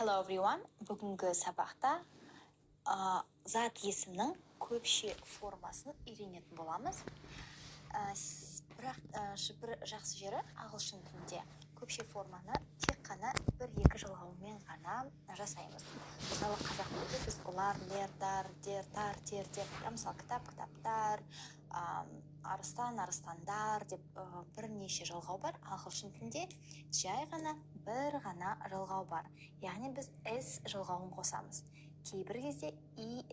Hello everyone. Бүгінгі сабақта зат есімнің көпше формасын үйренетін боламыз. Бірақ бір жақсы жері ағылшын тілінде көпше форманы тек қана бір-екі жалғаумен ғана жасаймыз. Мысалы қазақ тілінде біз ұлар, лердар, дертар, тер, мысалы кітап, кітаптар, арыстан, арыстандар деп бірнеше жалғау бар. Ағылшын тілінде жай ғана бір ғана жалғау бар. Яғни біз s жалғауын қосамыз. Кейбір кезде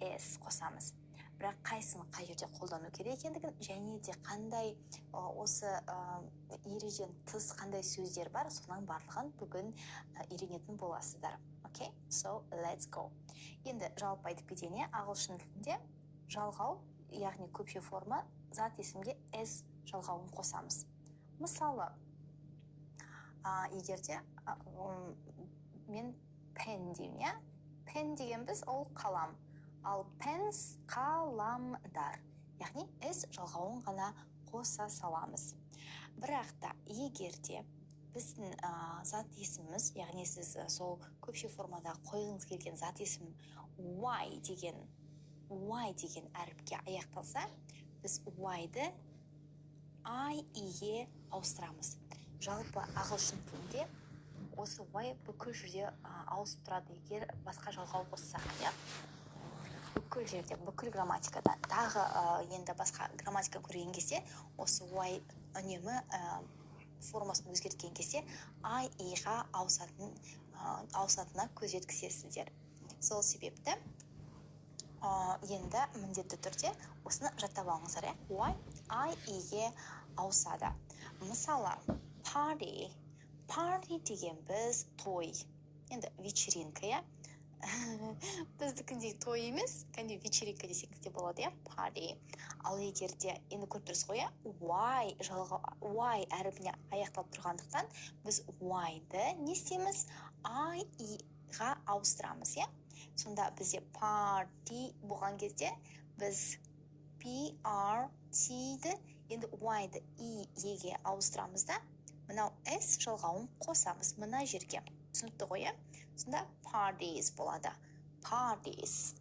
es қосамыз. Бірақ қайсын қай жерде қолдану керек екендігін және де қандай осы ережеден тыс қандай сөздер бар, соның барлығын бүгін үйренетін боласыздар. Okay? So, let's go. Енді жалпы айтып кетейін, ағылшын тілінде жалғау, яғни көпше форма зат есімге s жалғауын қосамыз. Мысалы, егерде мен pen деймін, pen деген біз ол қалам, ал pens қаламдар, яғни s жалғауын ғана қоса саламыз. Бірақ та егерде біздің зат есіміміз, яғни сіз сол көпше формада қойғыңыз келген зат есім y деген әріпке аяқталса, біз y-ды i-ге ауыстырамыз. Жалпы ағылшын тілінде осы y бүкіл жерде ауысып тұрады, егер басқа жалғау қоссақ, бүкіл жерде, бүкіл грамматикада. Тағы енді басқа грамматика көрген кезде, осы y үнемі формасын өзгерткен кезде i-ға ауысатынына көз жеткізесіздер. Сол себепті енді міндетті түрде осыны жаттап алыңыздар. Y i-ге ауысады. Мысалы, party деген біз той. Енді вечеринка, біздікіндей той емес, кәнде вечеринка десеңіз де болады, party. Ал егерде енді көріп тұрсыз ғой, y әрібіне аяқталып тұрғандықтан біз y-ды не істейміз? i-ға ауыстырамыз, Сонда бізде party болған кезде біз p-r-t-ді енді y-ды i-ге ауыстырамыз да, мынау s жалғауын қосамыз мына жерге. Түсінікті ғой, Сонда parties болады. Parties.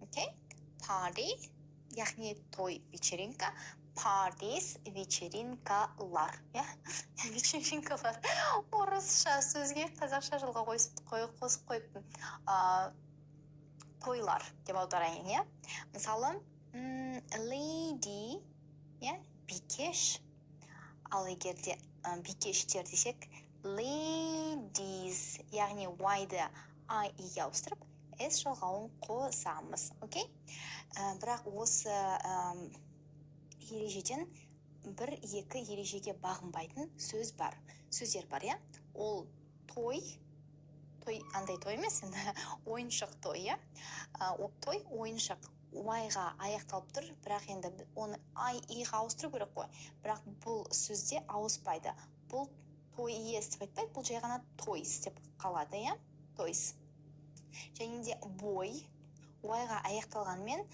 Okay? Party, яғни той, вечеринка. Parties, вечеринкалар. Вечеринкалар. Орысша сөзге қазақша жалғау қосып қойыппын. Тойлар деп аударайын, Мысалы, lady, бикеш. Ал егерде бикештер десек, ladies, яғни y-ды i-ге ауыстырып, s жалғауын қосамыз. Окей? Бірақ осы ережеден бір-екі ережеге бағынбайтын сөздер бар, Ол той, андай той емес, ойыншық той, той, ойыншық y-ға аяқталып тұр, бірақ енді оны i-ға ауыстыру керек қой. Бірақ бұл сөзде ауыспайды. Бұл той ес деп айтпайды, бұл жай ғана toys деп қалады, Toys. Және де boy, y-ға аяқталғанмен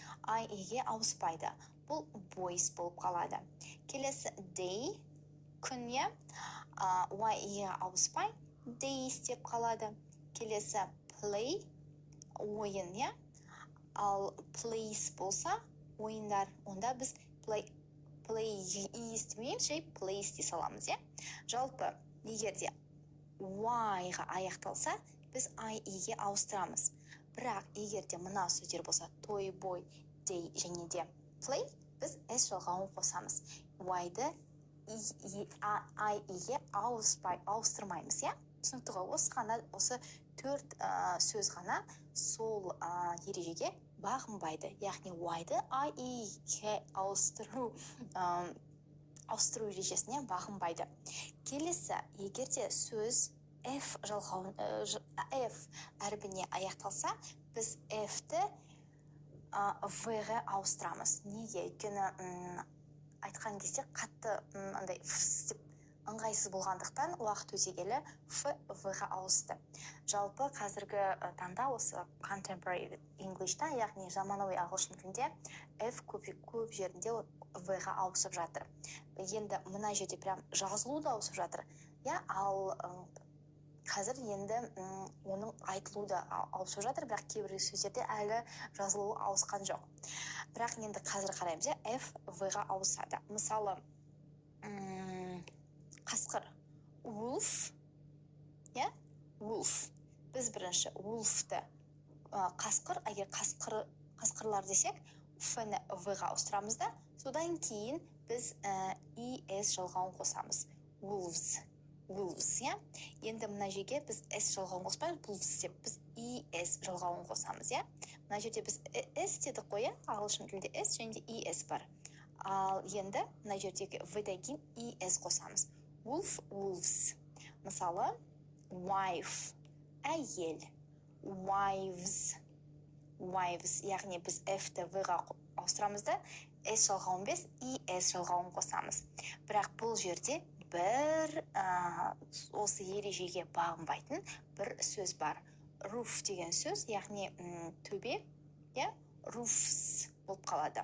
i-ге ауыспайды. Бұл boys болып қалады. Келесі day, күн, y-ге ауыспай, days деп қалады. Келесі play, ойын, Ал place болса, ойындар, онда біз play естімейміз, жай place де саламыз, Жалпы, егерде y-ға аяқталса, біз i-ге ауыстырамыз. Бірақ егерде мына сөздер болса, toy, boy, day және де play, біз s жалғауын қосамыз. Y-ды i-ге ауыстырмаймыз, Түсінікті ғой, осы 4 сөз ғана сол ережеге бағынбайды. Яғни y-ды i-ге ауыстыру ережесіне бағынбайды. Келесі, егерде сөз f әрбіне аяқталса, біз f-ті v-ге ауыстырамыз. Неге? Өйткені айтқан кезде қатты ыңғайсыз болғандықтан уақыт өте келе v-ға ауысты. Жалпы қазіргі таңда осы contemporary English'та, яғни заманауи ағылшын тілінде f көп жерінде v-ға ауысып жатыр. Енді мына жерде прям жазылу да ауысып жатыр. Ал қазір енді оның айтылуы да ауысып жатыр, бірақ кейбір сөздерде әлі жазылуы ауысқан жоқ. Бірақ енді қазір қараймыз, F V-ға ауысады. Мысалы, қасқыр wolf, wolf. Біз бірінші wolf'ты қасқыр, егер қасқырлар десек, F-ні V-ға ауыстырамыз да, содан кейін біз ES жалғауын қосамыз. Wolves. Енді мына жерге біз S жалғауын қоспаймыз, wolves деп, біз ES жалғауын қосамыз, Мына жерде біз S дедік қой, ағылшын тілде S және ES бар. Ал енді мына жердегі V-ден кейін ES қосамыз. Wolf, wolves. Мысалы, wife, әйел. Wives, яғни біз F-ті V-ға ауыстырамыз да, S жалғауын без, ES жалғауын қосамыз. Бірақ бұл жерде бір осы ережеге бағынбайтын бір сөз бар. Roof деген сөз, яғни төбе, roofs болып қалады.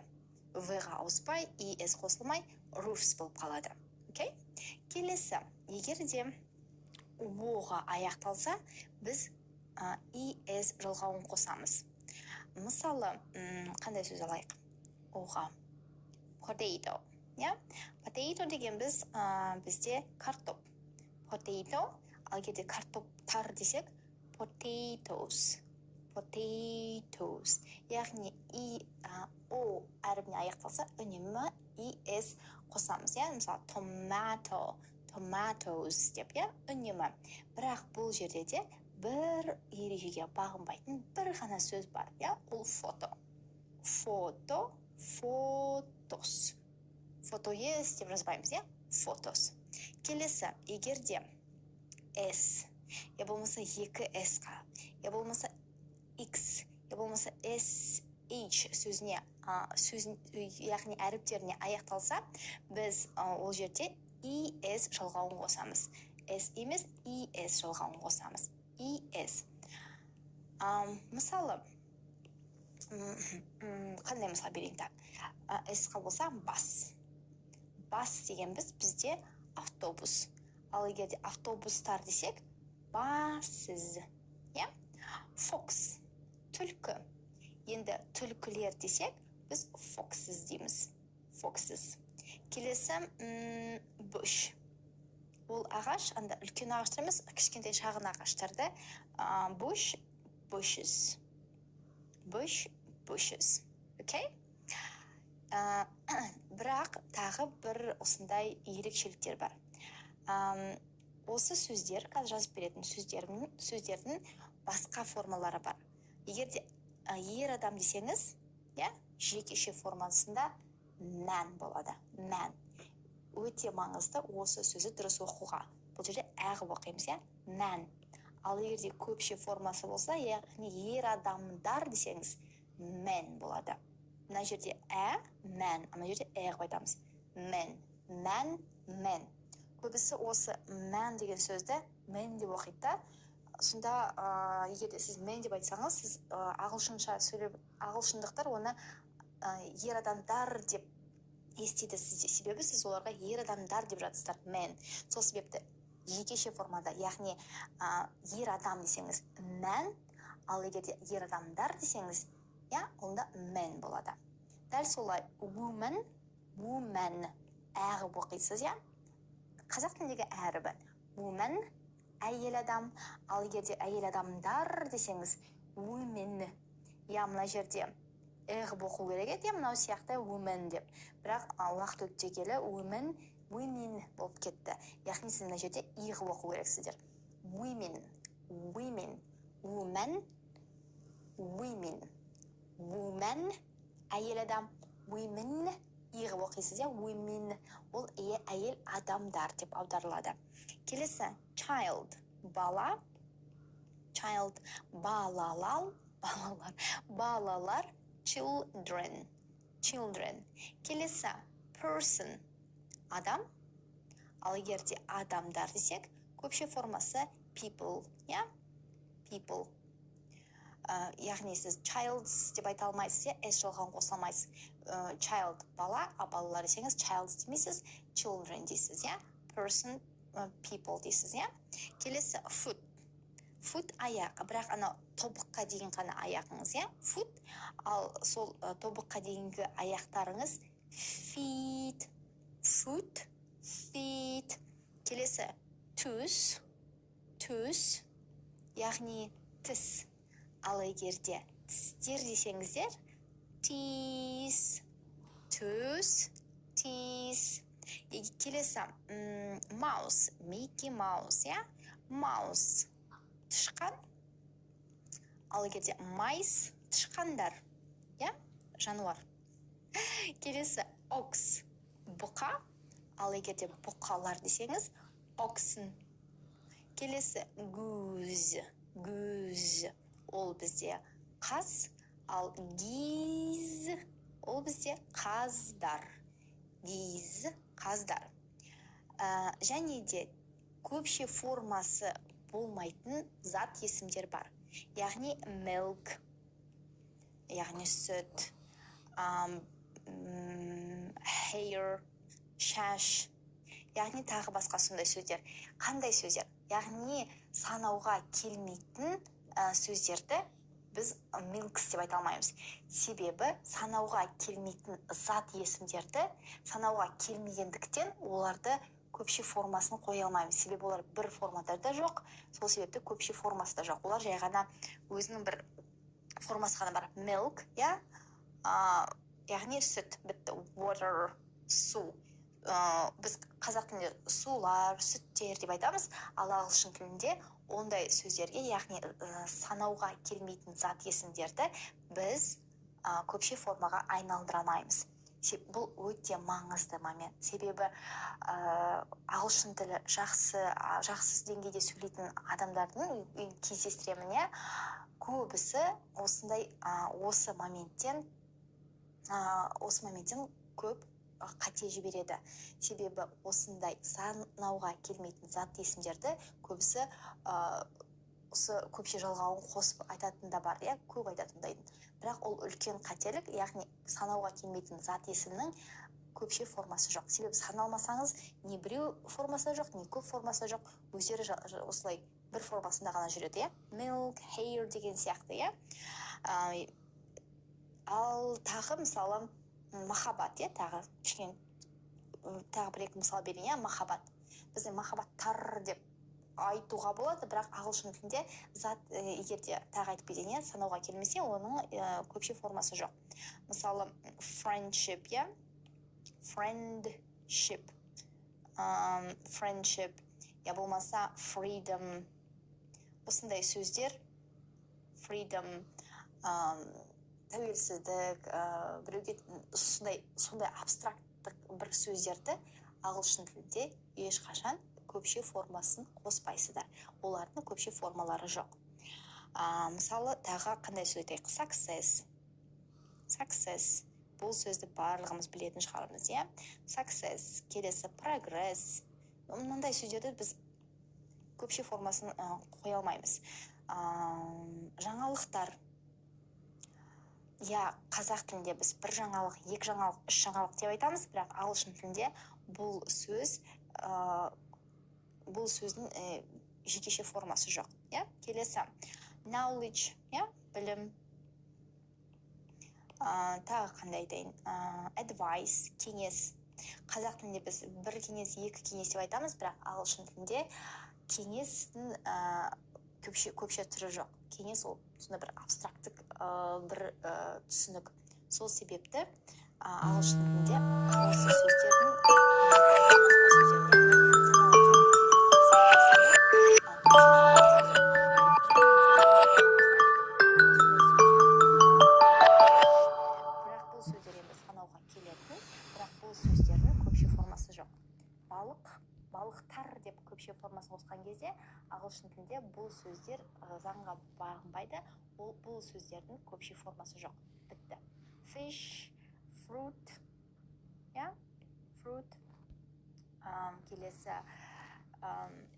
V-ға ауыспай, ES қосылмай, roofs болып қалады. Келесі, егер де O-ға аяқталса, біз ES жалғауын қосамыз. Мысалы, қандай сөз алайық? O-ға. Potato. Potato деген бізде картоп. Potato, ал егерде картоптар десек, potatoes. Яғни O әрібіне аяқталса, үнемі ES қосамыз. Мысалы, tomatoes деп, үнемі. Бірақ бұл жерде де бір ережеге бағынбайтын бір ғана сөз бар, ол фото. Photos деп жазбаймыз, photos. Келесі, егерде S, болмаса 2S-қа, болмаса X, болмаса SH сөзіне, яғни әріптеріне аяқталса, біз ол жерде ES жалғауын қосамыз. S емес, ES жалғауын қосамыз. ES. Мысалы, қандай мысал берейін так? S-қа болса бас. Бас деген бізде автобус. Ал егерде автобустар десек, buses. Fox, түлкі. Енді түлкілер десек, біз foxes дейміз. Foxes. Келесі, bush. Ол ағаш, анда үлкен ағаштар емес, кішкентай шағын ағаштарды bushes. Бірақ тағы бір осындай ерекшеліктер бар. Осы сөздер, қазір жазып беретін сөздердің басқа формалары бар. Егерде ер адам десеңіз, жекеше формасында man болады. Man. Өте маңызды осы сөзі дұрыс оқуға. Бұл жерде әғып оқимыз, man. Ал егерде көпше формасы болса, яғни ер адамдар десеңіз, men болады. Мына жерде man, мына жерде әғып айтамыз. Man. Көбісі осы man деген сөзді men деп оқиды. Сонда, егерде сіз men деп айтсаңыз, сіз ағылшындықтар оны ер адамдар деп естиді сізде. Себебі сіз оларға ер адамдар деп жатсыздар, men. Сол себепті жекеше формада, яғни ер адам десеңіз man, ал егерде ер адамдар десеңіз, онда men болады. Дәл солай woman әғып оқисыз, қазақ тіліндегі әрібі woman, әйел адам, ал егерде әйел адамдар десеңіз women. Мына жерде әғып оқу керек еді, мынау сияқты woman деп. Бірақ уақыт өте келе women болып кетті. Яғни сіз мына жерде иғып оқу керексіздер. Women, woman, әйел адам, women, иғып оқисыз, women, ол әйел адамдар деп аударылады. Келесі, child, бала, балалар, children. Келесі, person, адам, ал егерде адамдар десек, көпше формасы people, people. Яғни сіз childs деп айта алмайсыз, S жалғауын қоса алмайсыз. Child, бала, балалар десеңіз, childs демейсіз, children дейсіз, person, people дейсіз, Келесі, foot, foot аяқ, бірақ ана тобыққа дейін ғана аяқыңыз, иә, foot, ал сол тобыққа дейінгі аяқтарыңыз feet, foot, feet. Келесі tooth, яғни тіс. Ал егерде тістер десеңіздер teeth, teeth. Келесі mouse, Mickey Mouse, иә, mouse, тышқан. Ал егерде mice, тышқандар, иә, жануар. Келесі ox, бұқа. Ал егерде бұқалар десеңіз oxen. Келесі goose, ол бізде қаз. Ал geese, ол бізде қаздар. Қаздар. Және де көпше формасы болмайтын зат есімдер бар. Яғни milk, яғни сүт, hair, шаш, яғни тағы басқа сондай сөздер. Қандай сөздер? Яғни санауға келмейтін сөздерді біз milks деп айта алмаймыз. Себебі санауға келмейтін зат есімдерді санауға келмегендіктен оларды көпше формасын қоя алмаймыз. Себебі олар бір форматарда жоқ, сол себепті көпше формасы да жоқ. Олар жай ғана өзінің бір формасы ғана бар. Milk, иә, яғни сүт, бітті. Water, су. Біз қазақ тілінде сулар, сүттер деп айтамыз, ал ағылшын тілінде ондай сөздерге, яғни санауға келмейтін зат есімдерді біз көпше формаға айналдыра алмаймыз. Бұл өте маңызды момент. Себебі ағылшын тілі жақсы деңгейде сөйлейтін адамдардың кездестіремін, көбісі осы моменттен көп қате жібереді. Себебі осындай санауға келмейтін зат есімдерді көбісі осы көпше жалғауын қосып айтатын да бар, көп айтатындайдың. Бірақ ол үлкен қателік, яғни санауға келмейтін зат есімнің көпше формасы жоқ. Себебі саналмасаңыз, не біреу формасы жоқ, не көп формасы жоқ, өздері осылай бір формасында ғана жүреді, milk, hair деген сияқты, Ал тағы мысалы махаббат, тағы бір-екі мысал берейін, махаббат. Бізде махаббаттар деп айтуға болады, бірақ ағылшын тілінде зат егерде тағы айтып кетейін, санауға келмесе, оның көпше формасы жоқ. Мысалы friendship, friendship, болмаса freedom. Осындай сөздер, freedom, тәуелсіздік, біреуге сондай абстракттық бір сөздерді ағылшын тілінде ешқашан көпше формасын қоспайсыздар. Олардың көпше формалары жоқ. Мысалы, тағы қандай сөз айтайық? Success. Бұл сөзді барлығымыз білетін шығармыз, Success. Келесі progress. Мынандай сөздерді біз көпше формасын қоя алмаймыз. Жаңалықтар. Қазақ тілінде біз бір жаңалық, екі жаңалық, үш жаңалық деп айтамыз, бірақ ағылшын тілінде бұл сөздің жекеше формасы жоқ. Келесі knowledge, білім. Тағы қандай айтайын? Advice, кеңес. Қазақ тілінде біз бір кеңес, екі кеңес деп айтамыз, бірақ ағылшын тілінде кеңестің көпше түрі жоқ. Кеңес ол сонда бір абстракттық бір түсінік. Сол себепті ағылшын тілінде осы сөздердің бірақ бұл сөздер енді санауға келетін, бірақ бұл сөздердің көпше формасы жоқ. Балықтар деп көпше формасын қосқан кезде ағылшын тілінде бұл сөздер заңға бағынбайды, бұл сөздердің көпше формасы жоқ. Бітті. Fish, fruit, fruit. Келесі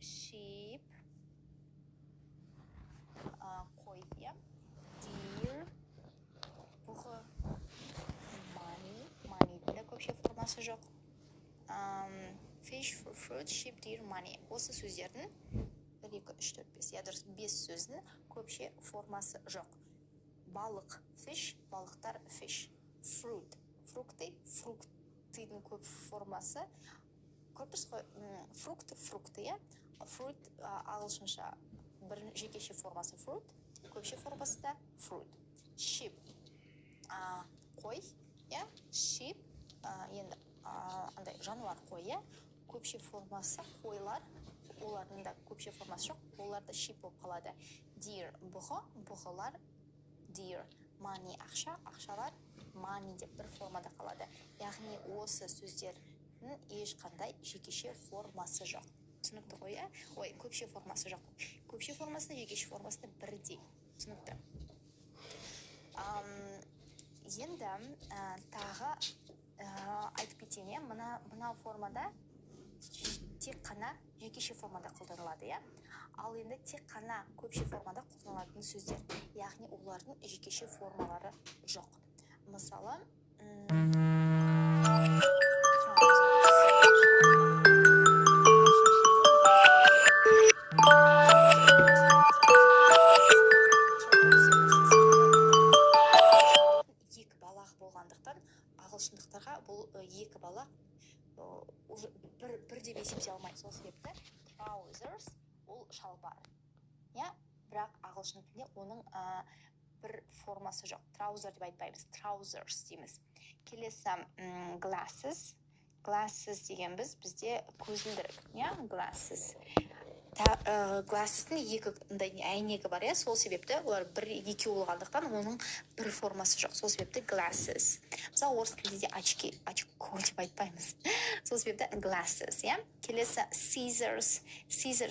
sheep, қой, deer, бұғы, money да көпше формасы жоқ. Fish, fruit, sheep, deer, money. Осы сөздердің 1 2 3 4 5 иә дұрыс 5 сөздің көпше формасы жоқ. Балық fish, балықтар fish. Fruit, фруктының көп формасы көрдіңіз ғой, фрукты иә. Fruit ағылшынша бір жекеше формасы fruit, көпше формасы да fruit. Sheep, қой иә, sheep енді андай жануар қой иә, көпше формасы қойлар, олардың да көпше формасы жоқ, олар да sheep болып қалады. Deer, бұғылар, deer. Money, ақшалар, money деп бір формада қалады. Яғни осы сөздердің ешқандай жекеше формасы жоқ. Түсінікті ғой, ой, көпше формасы жоқ. Көпше формасы жекеше формасы бірдей. Түсінікті. Енді тағы айтып кетейін, мына формада тек қана жекеше формада қолданылады, иә? Ал енді тек қана көпше формада қолданылатын сөздер, яғни олардың жекеше формалары жоқ. Мысалы, екі балақ болғандықтан ағылшындықтарға бұл екі балақ бір деп есептей алмайды. Сол себепті trousers ол шалбар. Я, бірақ ағылшын тілінде оның бір формасы жоқ. Trouser деп айтпаймыз, trousers дейміз. Келесі glasses. Glasses деген бізде көзілдірік, я, glasses. Glassестің екі әйнегі бар, я, сол себепті олар екеу болғандықтан оның бір формасы жоқ. Сол себепті glasses. Мысалы орыс тілінде очко деп айтпаймыз. Сол себепті glasses, я. Келесі scissors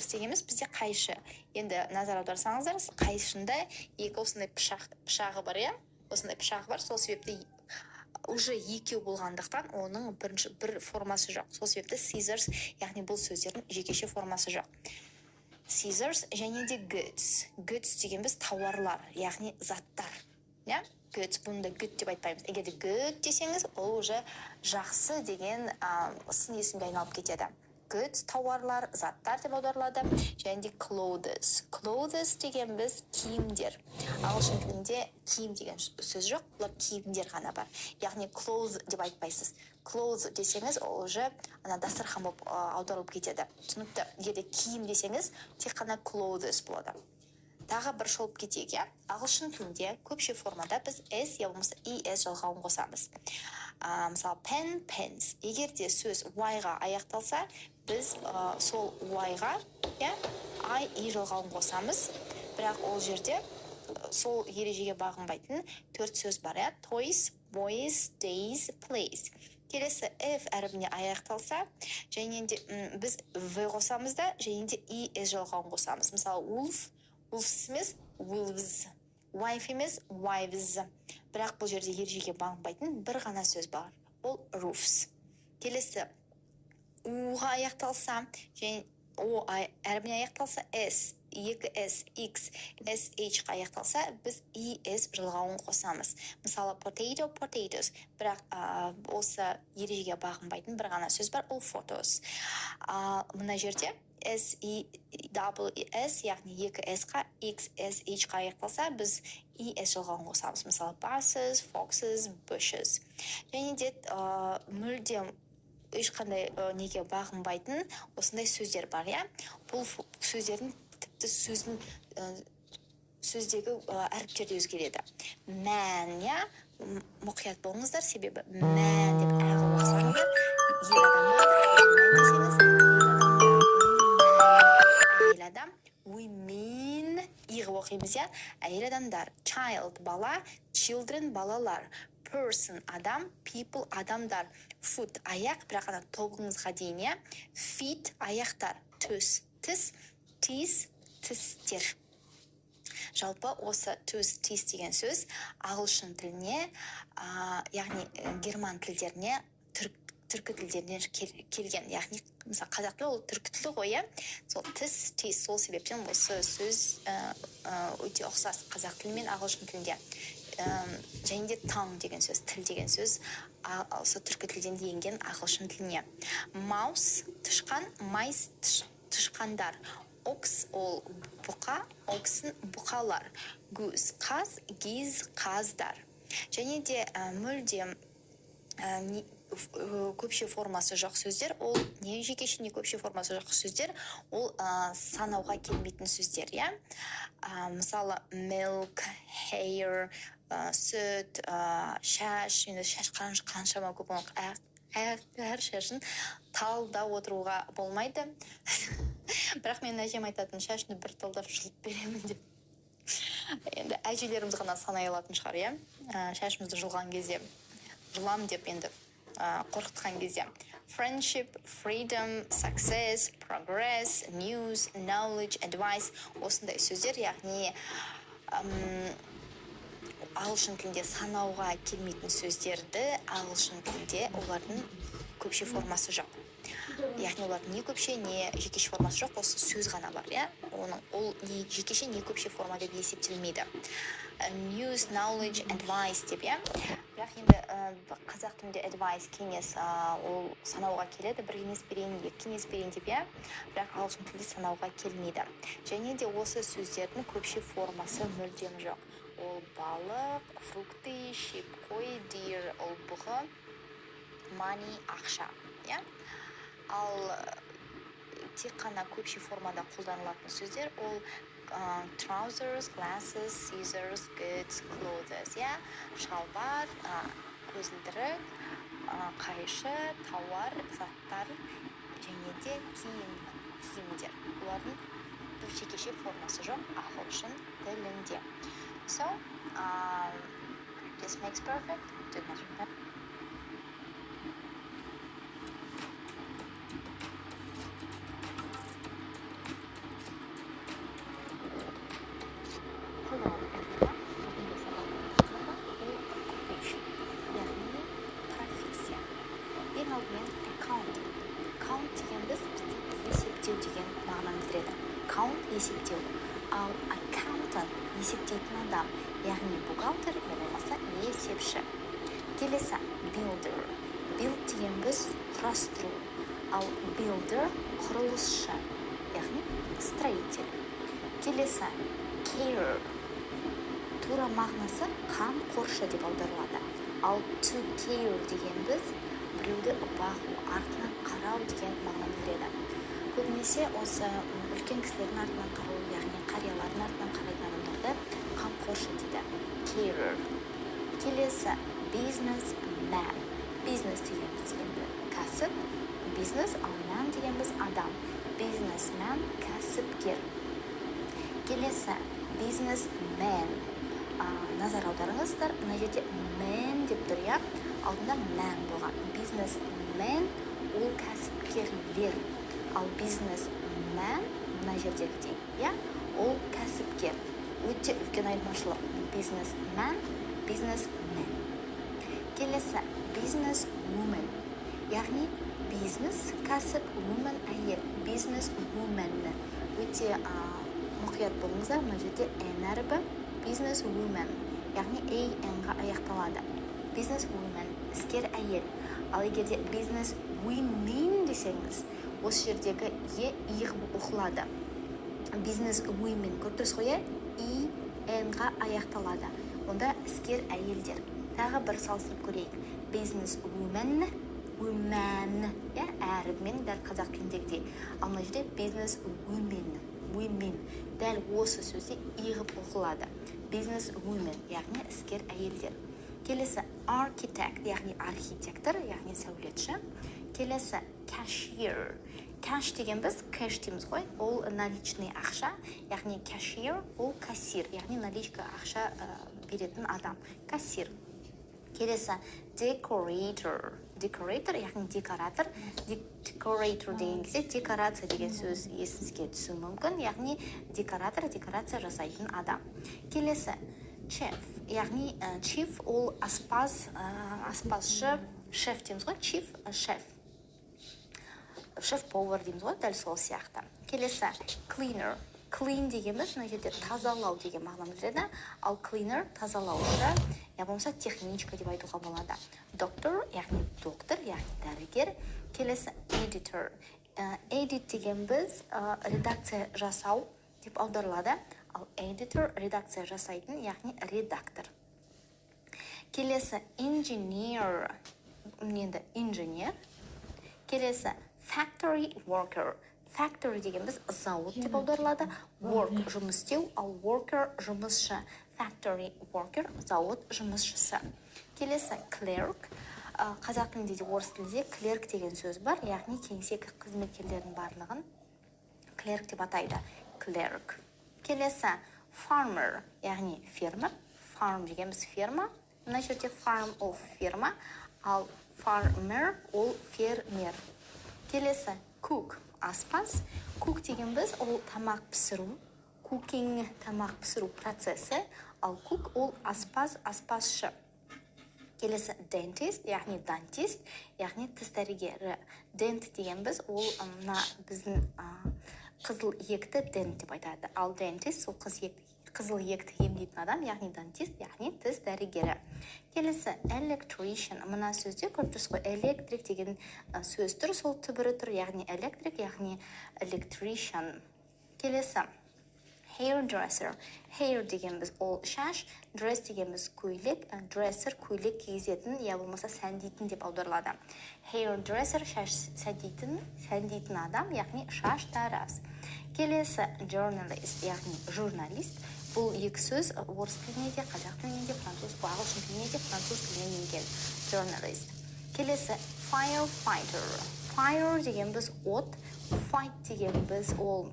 дегеніміз бізде қайшы. Енді назар аударсаңыздар, қайшында екі осындай пышағы бар, я. Осындай пышағы бар, сол себепті уже екеу болғандықтан оның бір формасы жоқ. Сол себепті scissors, яғни бұл сөздердің жекеше формасы жоқ. Scissors және де goods. Goods деген біз тауарлар, яғни заттар. Goods, бұны да good деп айтпаймыз. Егер де good десеңіз, ол уже жақсы деген сын есімге айналып кетеді. Goods, тауарлар, заттар деп аударылады. Және де clothes. Clothes деген біз киімдер. Ағылшын тілінде киім деген сөз жоқ, олар киімдер ғана бар. Яғни clothes деп айтпайсыз. Clothes десеңіз, ол уже дастархан болып аударылып кетеді. Түсінікті, егерде киім десеңіз, тек қана clothes болады. Тағы бір шолып кетейік, иә? Ағылшын тілінде көпше формада біз s я болмаса es жалғауын қосамыз. Мысалы, pen, pens. Егер де сөз y-ға аяқталса, біз сол y-ға i жалғауын қосамыз. Бірақ ол жерде сол ережеге бағынбайтын 4 сөз бар, иә? Toys, boys, days, plays. Келесі f әрібіне аяқталса, және де біз v қосамыз да, және де es жалғауын қосамыз. Мысалы, wolves емес, wolves. Wife емес, wives. Бірақ бұл жерде ережеге бағынбайтын бір ғана сөз бар. Ол roofs. Келесі u-ға аяқталса, және o әрбіне аяқталса s, 2s, x, sh-ға аяқталса, біз es жалғауын қосамыз. Мысалы, potato, potatoes. Бірақ осы ережеге бағынбайтын бір ғана сөз бар, ол photos. Мына жерде s-e-s, яғни 2s-ға, x, sh-ға аяқталса, біз es жалғауын қосамыз. Мысалы, buses, foxes, bushes. Және де мүлдем ешқандай неге бағынбайтын осындай сөздер бар, иә? Бұл сөздердің тіпті сөздегі әріптері өзгереді. Man, иә? Мұқият болыңыздар, себебі man деп ағы оқысаңыздар, ер адам болады, әйел адам, women, иғы оқимыз, иә? Әйел адамдар, child, бала, children, балалар, person, адам, people, адамдар, foot, аяқ, бірақ ана тобыңызға дейін, иә? Feet, аяқтар, төс, тіс, teeth, тістер. Жалпы осы төс, teeth деген сөз ағылшын тіліне, яғни герман тілдеріне, түркі тілдерінен келген, яғни мысалы қазақ тілі ол түркі тілі ғой, иә? Сол тіс, teeth, сол себептен осы сөз өте ұқсас қазақ тілі мен ағылшын тілінде. Және де tongue деген сөз, тіл деген сөз осы түркі тілден енген ағылшын тіліне. Mouse, тышқан, mice, тышқандар. ox ол бұқа, oxen бұқалар. Goose қаз, geese қаздар. Және де мүлдем көпше формасы жоқ сөздер, ол не жекеше, не көпше формасы жоқ сөздер, ол санауға келмейтін сөздер, иә. Мысалы, milk, hair, сүт, шаш, енді шаш қаншама көп, әр шашын талда отыруға болмайды. Бірақ мен әжем айтатын, шашын бір талдап жылып беремін деп. Енді әжелеріміз ғана санай алатын шығар, иә. Шашымызды жұлған кезде жылам деп енді қорқытқан кезде. Friendship, freedom, success, progress, news, knowledge, advice, осындай сөздер, яғни ағылшын тілінде санауға келмейтін сөздерді ағылшын тілінде олардың көпше формасы жоқ. Яғни олардың не көпше, не жекеше формасы жоқ, осы сөз ғана бар, иә. Ол не жекеше, не көпше форма деп есептелмейді. News, knowledge, advice деп, иә. Бірақ енді қазақ тілінде advice, кеңес, ол санауға келеді, бір кеңес берейін, екі кеңес берейін деп, иә. Бірақ ағылшын тілінде санауға келмейді. Және де осы сөздердің көпше формасы мүлдем жоқ. Ол балық, фрукты, шеп, қой, deer, ол бұғы, money, ақша, иә. Ал тек қана көпше формада қолданылатын сөздер, ол trousers, glasses, scissors, goods, clothes, иә. Шалбар, көзілдірік, қайшы, тауар, заттар, және де киімдер. Олардың бір жекеше формасы жоқ ағылшын тілінде. So, this makes perfect. Есептеу. Ал accountant есептейтін адам, яғни бухгалтер, болмаса есепші. Келесі builder. Build деген біз құрастыру. Ал builder құрылысшы, яғни строитель. Келесі care. Тура мағынасы қамқоршы деп аударылады. Ал to care деген біз біреуді бағу, артынан қарау деген мағынаны береді. Көбінесе осы үлкен кісілердің артынан қарау, яғни қариялардың артынан қарайтын адамдарды қамқоршы дейді. Carer. Келесі businessman. Business деген біз енді кәсіп, business, ал man деген біз адам. Businessman кәсіпкер. Келесі businessman. Назар аударыңыздар, мына жерде man деп тұр, иә. Алдында man болған. Businessman ол кәсіпкерлер. Ал бизнесмен мына жердегідей, иә, ол кәсіпкер. Өте үлкен айырмашылық. Бизнесмен, бизнесмен. Келесі businesswoman. Яғни бизнес, кәсіп, woman әйел. Businesswoman. Өте мұқият болыңыздар, мына жерде n әріпі businesswoman. Яғни n-ға аяқталады. Businesswoman, іскер әйел. Ал егерде businesswomen десеңіз, осы жердегі иық оқылады. Businesswomen, көріп тұрсыз ғой, n-ға аяқталады. Онда іскер әйелдер. Тағы бір салыстырып көрейік. Businesswoman, woman, әріпмен дәл қазақ тіліндегідей. Ал мына жерде businesswomen, women. Дәл осы сөзде иығып оқылады. Businesswomen, яғни іскер әйелдер. Келесі architect, яғни архитектор, яғни сәулетші. Келесі cashier. Cash деген біз cash дейміз ғой, ол наличный ақша, яғни cashier ол кассир, яғни наличка ақша беретін адам, кассир. Келесі decorator. Decorator, яғни декоратор. Decorator деген кезде декорация деген сөз есіңізге түсуі мүмкін, яғни декоратор, декорация жасайтын адам. Келесі chef, яғни chef ол аспазшы, шеф дейміз ғой, chef, шеф. Шеф-повар дейміз ғой, дәл сол сияқты. Келесі cleaner. Clean дегеніміз мына жерде тазалау деген мағынаны береді, ал cleaner тазалаушы, я болмаса техничка деп айтуға болады. Доктор, яғни доктор, яғни дәрігер. Келесі editor. Edit деген біз редакция жасау деп аударылады. Ал editor редакция жасайтын, яғни редактор. Келесі engineer, енді инженер. Келесі factory worker. Factory деген біз зауыт деп аударылады. Work жұмыс істеу, ал worker жұмысшы. Factory worker зауыт жұмысшысы. Келесі clerk. Қазақ тілінде де орыс тілінде clerk деген сөз бар, яғни кеңсе қызметкерлерінің барлығын clerk деп атайды. Clerk. Келесі farmer, яғни фермер. Farm деген біз ферма. Мына жерде farm ол ферма, ал farmer ол фермер. Келесі cook, аспаз. Cook деген біз ол тамақ пісіру. Cooking тамақ пісіру процесі, ал cook ол аспаз, аспазшы. Келесі dentist, яғни dentist, яғни тіс дәрігері. Dent деген біз ол мына біздің қызыл екті dent деп айтады. Ал dentist ол қызыл екті емдейтін адам, яғни dentist, яғни тіс дәрігері. Келесі electrician. Мына сөзде көріп тұрсыз ғой, electric деген сөз тұр, сол түбірі тұр, яғни electric, яғни electrician. Келесі hairdresser. Hair деген біз ол шаш, dress деген біз көйлек, dresser көйлек кигізетін, я болмаса сәндейтін деп аударылады. Hairdresser шаш сәндейтін адам, яғни шаш тарас. Келесі journalist, яғни журналист. Бұл екі сөз орыс тіліне де, қазақ тіліне де, ағылшын тіліне де, француз тіліне енген. Journalist. Келесі firefighter. Fire деген біз от, fight деген біз ол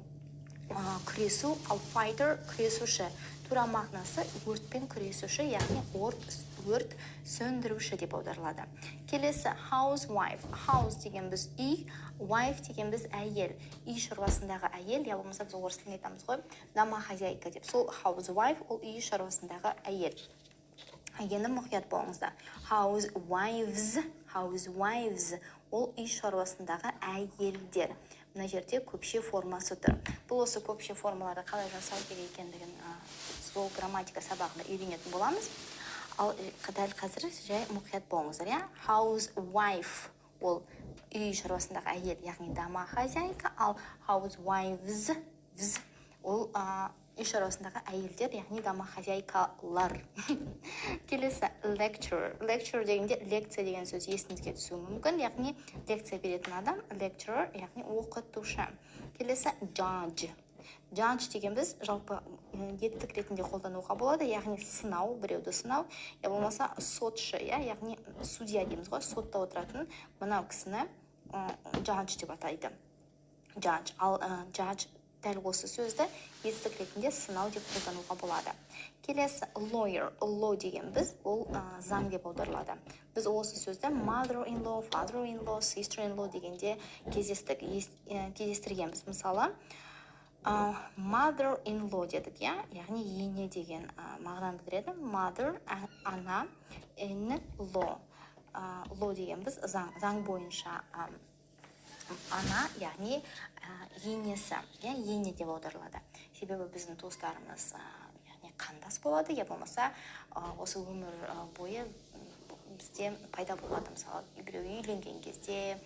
күресу, ал fighter күресуші. Тура мағынасы өртпен күресуші, яғни өрт сөндіруші деп аударылады. Келесі housewife. House деген біз үй, wife деген біз әйел. Үй шаруасындағы әйел, я болмаса біз орыс тілінде айтамыз ғой, домохозяйка деп. Сол housewife ол үй шаруасындағы әйел. Енді мұқият болыңыздар. Housewives ол үй шаруасындағы әйелдер. Мына жерде көпше формасы тұр. Бұл осы көпше формаларды қалай жасау керек екендігін сол грамматика сабағында үйренетін боламыз. Ал дәл қазір жай мұқият болыңыздар. Housewife ол үй шаруасындағы әйел, яғни домохозяйка, ал housewives ол үй шаруасындағы әйелдер, яғни домохозяйкалар. Келесі lecturer. Lecturer дегенде лекция деген сөз есіңізге түсуі мүмкін, яғни лекция беретін адам, lecturer, яғни оқытушы. Келесі judge. Judge деген біз жалпы етістік ретінде қолдануға болады, яғни сынау, біреуді сынау, я болмаса сотшы, яғни судья дейміз ғой, сотта отыратын мынау кісіні judge деп атайды. Judge. Ал judge дәл осы сөзді етістік ретінде сынау деп қолдануға болады. Келесі lawyer. Law деген біз ол заң деп аударылады. Біз осы сөзді mother-in-law, father-in-law, sister-in-law дегенде кездестіргенбіз. Мысалы, mother-in-law дедік, яғни ене деген мағынаны білдіреді. Mother, ана, in-law. Law деген біз заң бойынша ана, яғни енесі, ене деп аударылады. Себебі біздің туыстарымыз яғни қандас болады, я болмаса осы өмір бойы бізде пайда болады. Мысалы, біреу үйленген кезде,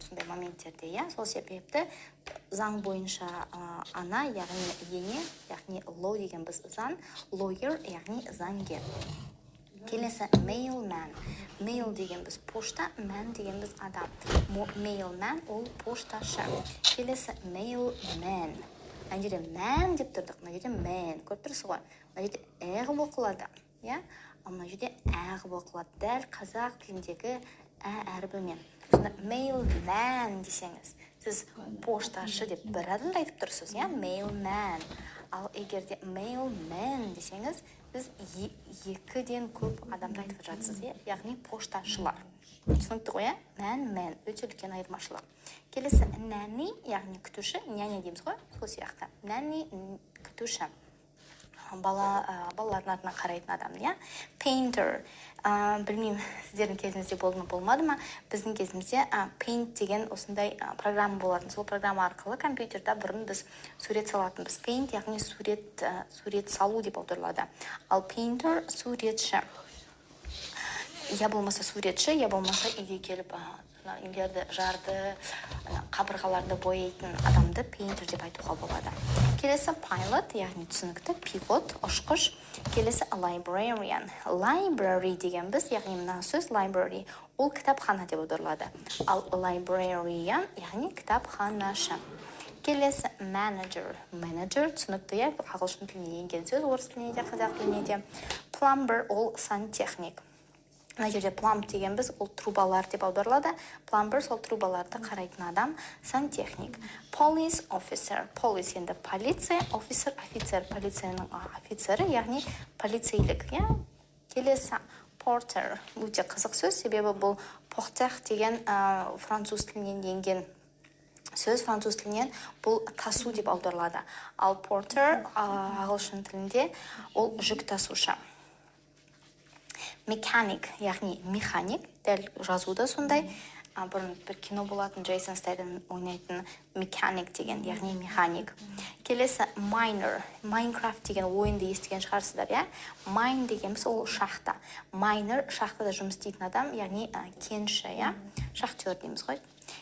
сондай моменттерде, сол себепті заң бойынша ана, яғни ене, яғни law деген біз заң, lawyer, яғни заңгер. Келесі mailman. Mail деген біз пошта, man деген біз адам. Mailman ол пошташы. Келесі mailman. Мына жерде man деп тұрдық, мына жерде man. Көріп тұрсыз ғой? Мына жерде әғып оқылады. Ал мына жерде әғып оқылады. Дәл қазақ тіліндегі әрбімен. Mailman десеңіз, сіз пошташы деп бір адамды айтып тұрсыз, mailman. Ал егерде mailman десеңіз, сіз екіден көп адамды айтып жатсыз, яғни пошташылар. Түсінікті ғой, man, өте үлкен айырмашылық. Келесі nanny, яғни күтуші, няня дейміз ғой, сол сияқты. Nanny күтуші. Балалардың атына қарайтын адам, Painter. Білмеймін, сіздердің кезіңізде болды ма, болмады ма? Біздің кезімізде Paint деген осындай программа болатын. Сол программа арқылы компьютерда бұрын біз сурет салатынбыз. Paint, яғни сурет салу деп аударылады. Ал Painter суретші. я болмаса суретші, я болмаса үйге келіп үйлерді жарды, қабырғаларды бояйтын адамды пейнтер деп айтуға болады. Келесі pilot, яғни түсінікті, пилот, ұшқыш. Келесі librarian. Library деген біз, яғни мына сөз library, ол кітапхана деп аударылады. Ал librarian, яғни кітапханашы. Келесі manager. Manager түсінікті, ағылшын тіліне енген сөз, орыс тіліне де, қазақ тіліне де. Plumber, ол сантехник. Мына жерде plumb деген біз, ол трубалар деп аударылады. Plumber сол трубаларды қарайтын адам, сантехник. Police officer. Police енді полиция, officer, офицер, полицияның офицері, яғни полицейлік. Келесі porter. Өте қызық сөз, себебі бұл porter деген француз тілінен енген сөз, француз тілінен бұл тасу деп аударылады. Ал porter ағылшын тілінде ол жүк тасушы. Механик, яғни механик, дәл жазуда сондай. Бұрын бір кино болатын, Джейсон Стейтем ойнайтын механик деген, яғни механик. Келесі майнер. Майнкрафт деген ойынды естіген шығарсыздар, я? Майн деген біз ол шахта. Майнер шахтада жұмыс істейтін адам, яғни кенші, я? Шахтер дейміз ғой.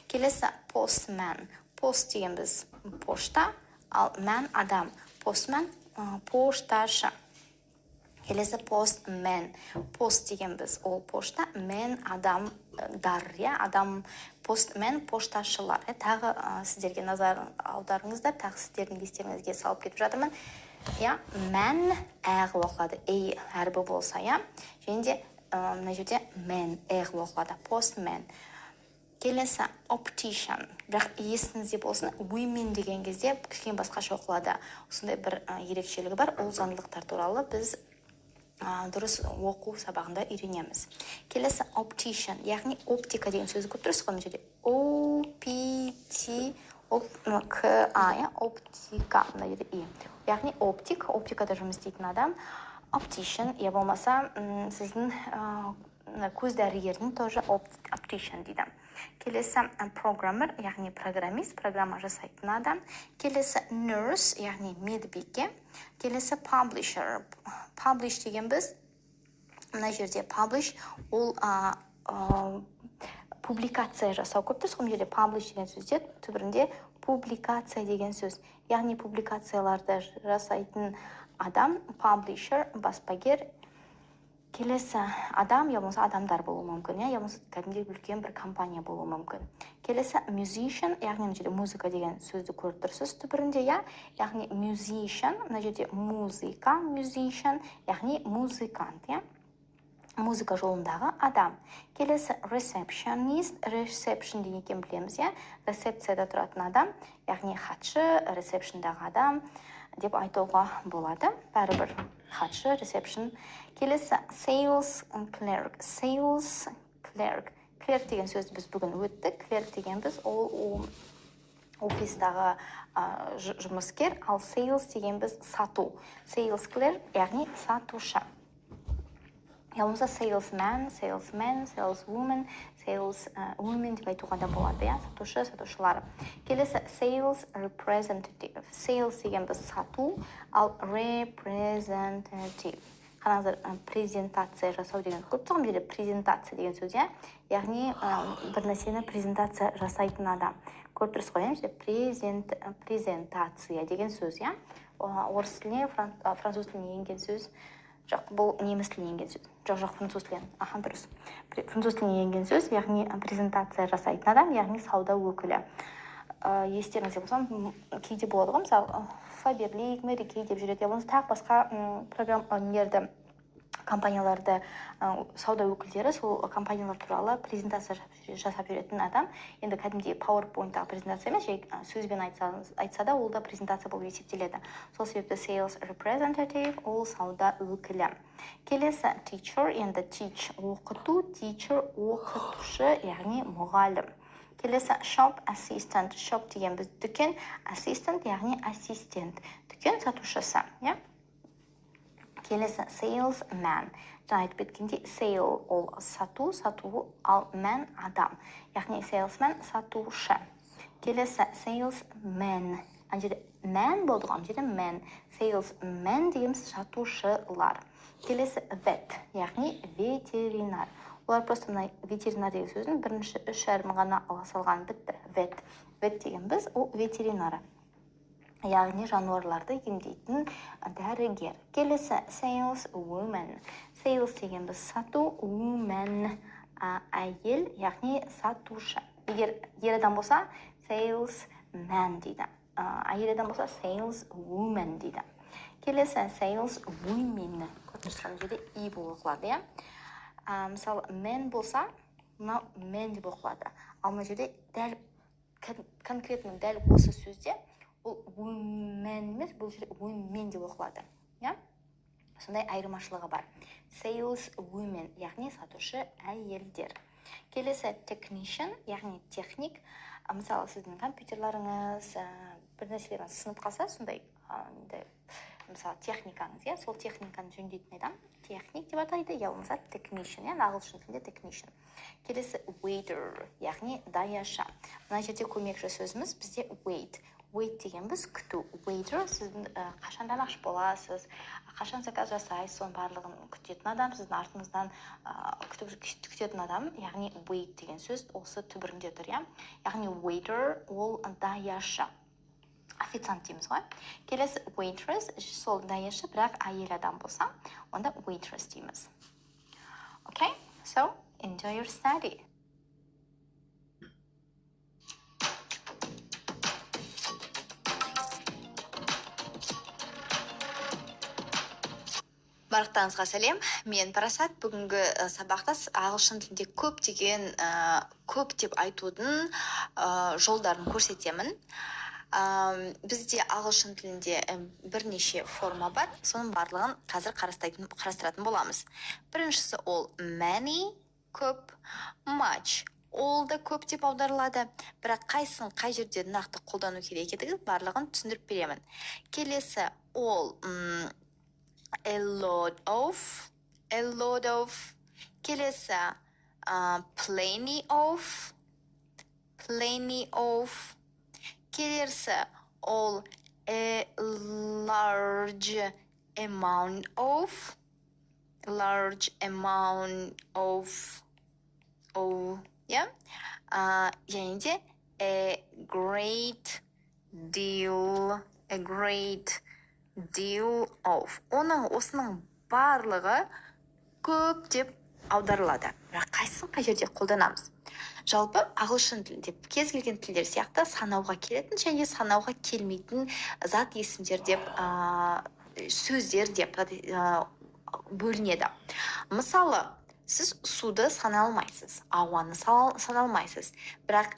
Келесі постман. Пост деген біз пошта, ал man адам. Постман пошташы. Келесі postman. Пост деген біз ол пошта, man адам дар, адам postman пошташылар. Тағы сіздерге назар аударыңыздар, тағы сіздердің естеріңізге салып кетіп жатырмын. Man әғыл оқылады, әрбі болса, және де мына жерде man әғыл оқылады, postman. Келесі optician. Бірақ есіңізде болсын, women деген кезде кішкене басқаша оқылады. Осындай бір ерекшелігі бар, ол заңдылықтар туралы біз дұрыс оқу сабағында үйренеміз. Келесі optician, яғни оптика деген сөзі көп дұрыс қой, жерде оптика, яғни оптикада жұмыс істейтін адам, optician, я болмаса сіздің көз дәрігердің тоже optician дейді. Келесі programmer, яғни программист, программа жасайтын адам. Келесі nurse, яғни медбике. Келесі publisher. Publish деген біз, мына жерде publish, ол публикация жасау көп тұрсыз, бұл жерде publish деген сөзде түбірінде публикация деген сөз. Яғни публикацияларды жасайтын адам, publisher, баспагер. Келесі адам, я болмаса адамдар болуы мүмкін, я болмаса кәдімгі үлкен бір компания болуы мүмкін. Келесі musician, яғни мына жерде музыка деген сөзді көріп тұрсыз түбірінде, яғни musician, мына жерде музыка, musician, яғни музыкант, музыка жолындағы адам. Келесі receptionist, reception деген білеміз, рецепцияда тұратын адам, яғни хатшы, receptionдағы адам деп айтуға болады. Бәрібір хатшы, reception. Келесі sales clerk. Sales clerk. Clerk деген сөзді біз бүгін өттік. Clerk деген біз ол офистағы жұмыскер, ал sales деген біз сату. Sales clerk, яғни сатушы. Болмаса salesman, saleswoman, saleswomen деп айтуға да болады, сатушы, сатушылар. Келесі sales representative. Sales деген біз сату, ал representative. Қараңыздар, презентация жасау деген көп тұғым жерде презентация деген сөз, яғни бір нәрсені презентация жасайтын адам. Көріп тұрсыз ғой, презентация деген сөз, орыс тіліне, француз тіліне енген сөз. Жоқ, бұл неміс тіліне енген сөз. Жоқ, француз тіліне. Дұрыс. Француз тіліне енген сөз, яғни презентация жасайтын адам, яғни сауда өкілі. Естеріңізде болсам, кейде болады ғой, мысалы, Фаберлик, Мэри Кей деп жүреді. Оны тағы басқа компанияларды сауда өкілдері сол компаниялар туралы презентация жасап жүретін адам. Енді кәдімгідей PowerPoint-тағы презентация емес, сөзбен айтса да, ол да презентация болып есептеледі. Сол себепті sales representative, ол сауда өкілі. Келесі teacher, енді teach оқыту, teacher оқытушы, яғни мұғалім. Келесі shop assistant. Shop деген біз дүкен, assistant, яғни ассистент. Дүкен сатушысы, Келесі salesman. Жаңа айтып кеткенде sale ол сату, ал man адам. Яғни salesman сатушы. Келесі salesman. Анжеде man болды ғой, анжеде man. Salesman дегеніміз сатушылар. Келесі vet, яғни ветеринар. олар просто мына ветеринар деген сөздің бірінші үш әріпін ғана ала салған, бітті. Вет деген біз ол ветеринары, яғни жануарларды емдейтін дәрігер. Келесі sales woman. Sales деген біз сату, woman әйел, яғни сатушы. Егер ер адам болса sales man дейді, әйел адам болса sales woman дейді. Келесі sales women. Көріп тұрған жерде и болып оқылады, иә. Мысалы men болса мынау men деп оқылады. Ал мына жерде дәл конкретно дәл осы сөзде бұл women емес, бұл жерде women деп оқылады, иә. Сондай айырмашылығы бар. Sales women, яғни сатушы әйелдер. Келесі technician, яғни техник. Мысалы сіздің компьютерларыңыз, бір нәрселеріңіз сынып қалса, сондай мысалы техникаңыз, иә, сол техниканы жөндейтін адам техник деп атайды, я болмаса technician, иә, ағылшын тілінде technician. Келесі waiter, яғни даяшы. Мына жерде көмекші сөзіміз бізде wait деген біз күту. Waiter, сіздің қашан тамақшы боласыз, қашан заказ жасайсыз, соның барлығын күтетін адам, сіздің артыңыздан күтетін адам, яғни wait деген сөз осы түбірінде тұр, иә. Яғни waiter ол даяшы. Официант дейміз ғой. Келесі waitress, сол даяшы, бірақ әйел адам болса, онда waitress дейміз. Okay, so enjoy your study. Барлықтарыңызға сәлем, мен Парасат. Бүгінгі сабақта ағылшын тілінде көп деп айтудың жолдарын көрсетемін. Бізде ағылшын тілінде бірнеше форма бар, соның барлығын қазір қарастыратын боламыз. Біріншісі ол many, көп, much, ол да көп деп аударылады, бірақ қайсын қай жерде нақты қолдану керек екендігін барлығын түсіндіріп беремін. Келесі ол a lot of, келесі plenty of, келесі ол a large amount of, yeah? Және де a great deal of. Осының барлығы көп деп аударылады. Бірақ қайсысын қай жерде қолданамыз? Жалпы ағылшын тілінде кез келген тілдер сияқты санауға келетін және санауға келмейтін зат есімдер деп, сөздер деп бөлінеді. Мысалы, сіз суды саналмайсыз, ауаны саналмайсыз. Бірақ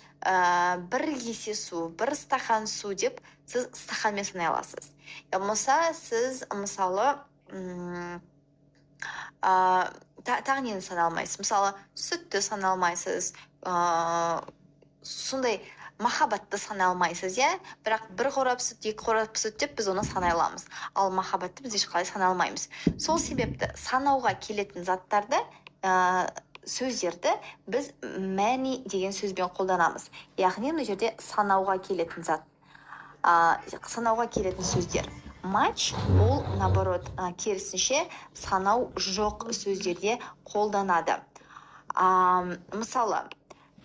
бір кесе су, бір стақан су деп сіз стақанмен санай аласыз. Болмаса сіз мысалы тағы нені саналмайсыз. Мысалы сүтті саналмайсыз, сондай махаббатты саналмайсыз, иә? Бірақ бір қорап сүт, екі қорап сүт деп біз оны санай аламыз. Ал махаббатты біз ешқалай саналмаймыз. Сол себепті санауға келетін заттарды, сөздерді біз many деген сөзбен қолданамыз. Яғни мына жерде санауға келетін зат, санауға келетін сөздер. Much ол наоборот керісінше санау жоқ сөздерде қолданады. Мысалы,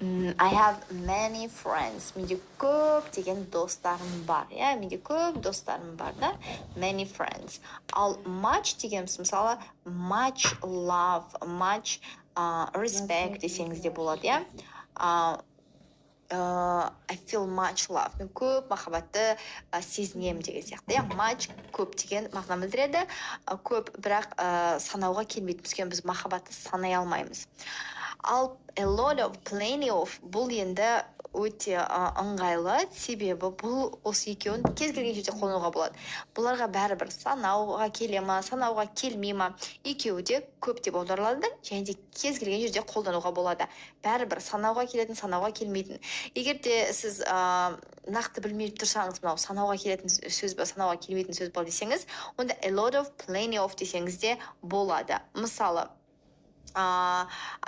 I have many friends. Менде көп деген достарым бар. Менде көп достарым бар да. Many friends. Ал much дегеніміз, мысалы, much love, much respect десеңіз де болады, I feel much love. Мен көп махаббатты сезінем деген сияқты. Much көп деген мағына білдіреді. Көп, бірақ санауға келмейді. Біз махаббатты санай алмаймыз. Ал a lot of, plenty of бұл енді өте ыңғайлы, себебі бұл осы екеуін кез келген жерде қолдануға болады. Бұларға бәрібір санауға келе ма, санауға келмей ма, екеуі де көп деп аударылады, және де кез келген жерде қолдануға болады. Бәрібір санауға келетін, санауға келмейтін. Егер де сіз нақты білмей тұрсаңыз, мынау санауға келетін сөз ба, санауға келмейтін сөз ба десеңіз, онда a lot of, plenty of десеңіз де болады. Мысалы, I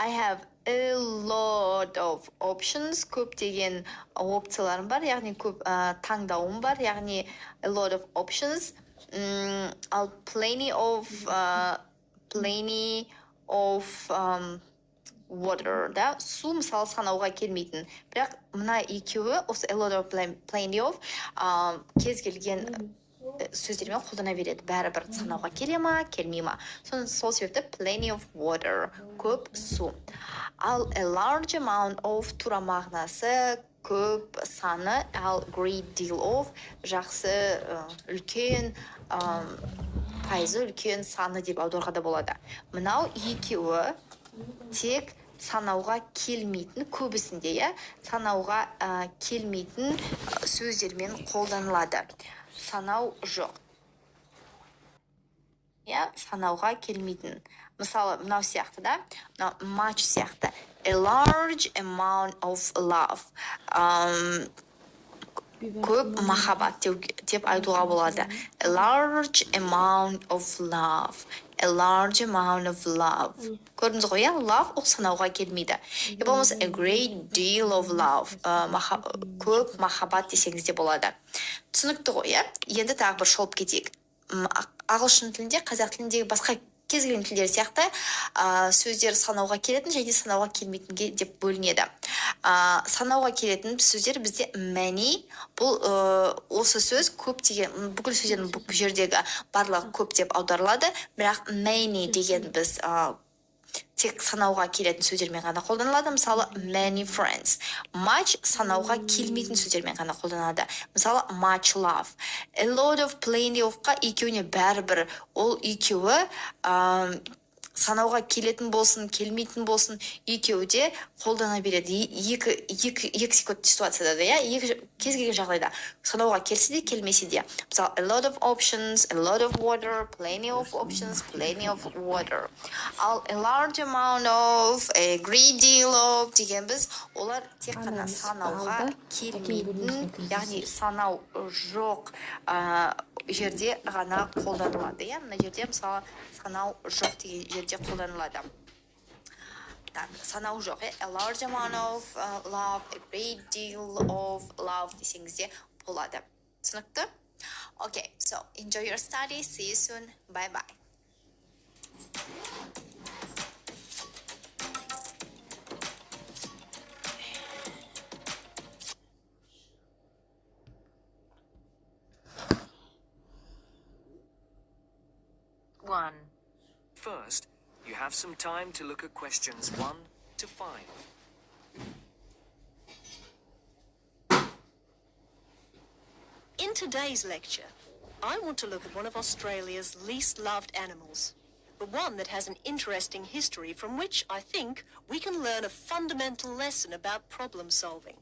have a lot of options. Көп деген опцияларым бар, яғни көп таңдауым бар, яғни a lot of options. Ал plenty of water да, су мысалы санауға келмейтін. Бірақ мына екеуі осы a lot of, plenty of кез келген сөздермен қолдана береді. Бәрібір санауға келе ма, келмей ма. Сол себепті plenty of water, көп су. Ал a large amount of тура мағынасы көп саны, ал great deal of жақсы, үлкен, пайызы үлкен саны деп аударуға да болады. Мынау екеуі тек санауға келмейтін, көбісінде санауға келмейтін сөздермен қолданылады. Санау жоқ. Санауға келмейтін. Мысалы, мынау сияқты да, much сияқты. A large amount of love. Көп махаббат деп айтуға болады. A large amount of love. A large amount of love. Көрдіңіз ғой, love ол санауға келмейді. Болмаса a great deal of love. Көп махаббат десеңіз де болады. Түсінікті ғой, енді тағы бір шолып кетейік. Ағылшын тілінде, қазақ тіліндегі басқа кез келген тілдер сияқты сөздер санауға келетін және санауға келмейтінге деп бөлінеді. Санауға келетін сөздер бізде many, бұл осы сөз көп деген, бүкіл сөздердің бұл жердегі барлығы көп деп аударылады, бірақ many деген біз тек санауға келетін сөздермен ғана қолданылады. Мысалы, many friends. Much санауға келмейтін сөздермен ғана қолданылады. Мысалы, much love. A lot of, plenty of-қа екеуіне бәрібір, ол екеуі санауға келетін болсын, келмейтін болсын, екеуі де қолдана береді. Екі ситуацияда да, кез келген жағдайда. Санауға келсе де, келмесе де. Мысалы, a lot of options, a lot of water, plenty of options, plenty of water. Ал a large amount of, a great deal of деген біз, олар тек қана санауға келмейтін, яғни санау жоқ жерде ғана қолданылады. Мына жерде мысалы санау жоқ деген жерде қолданылады. Санау жоқ, a large amount of love, a great deal of love десеңізде болады. Түсінікті? Okay, so enjoy your study. See you soon. Bye bye. First, you have some time to look at questions 1 to 5. In today's lecture, I want to look at one of Australia's least loved animals, but one that has an interesting history from which I think we can learn a fundamental lesson about problem solving.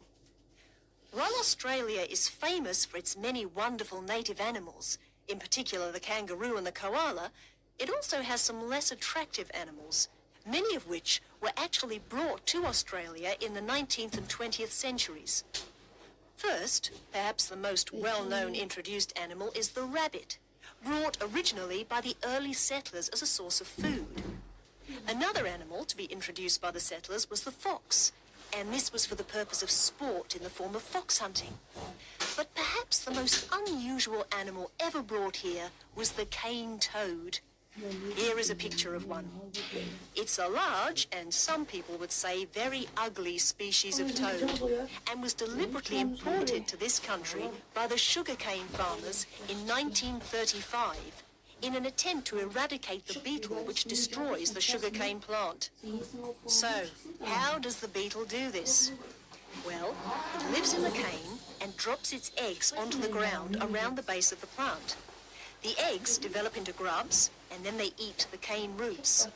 While Australia is famous for its many wonderful native animals, in particular the kangaroo and the koala, it also has some less attractive animals, many of which were actually brought to Australia in the 19th and 20th centuries. First, perhaps the most well-known introduced animal is the rabbit, brought originally by the early settlers as a source of food. Another animal to be introduced by the settlers was the fox, and this was for the purpose of sport in the form of fox hunting. But perhaps the most unusual animal ever brought here was the cane toad. Here is a picture of one. It's a large, and some people would say very ugly species of toad, and was deliberately imported to this country by the sugarcane farmers in 1935 in an attempt to eradicate the beetle which destroys the sugarcane plant. So, how does the beetle do this? Well, it lives in the cane and drops its eggs onto the ground around the base of the plant. The eggs develop into grubs, and then they eat the cane roots.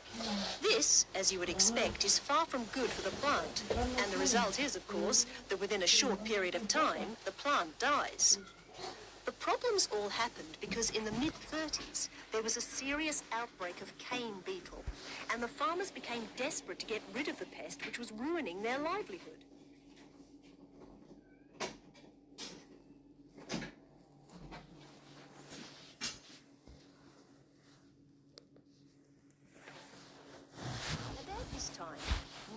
This, as you would expect, is far from good for the plant, and the result is, of course, that within a short period of time, the plant dies. The problems all happened because in the mid-30s, there was a serious outbreak of cane beetle, and the farmers became desperate to get rid of the pest which was ruining their livelihood. About this time,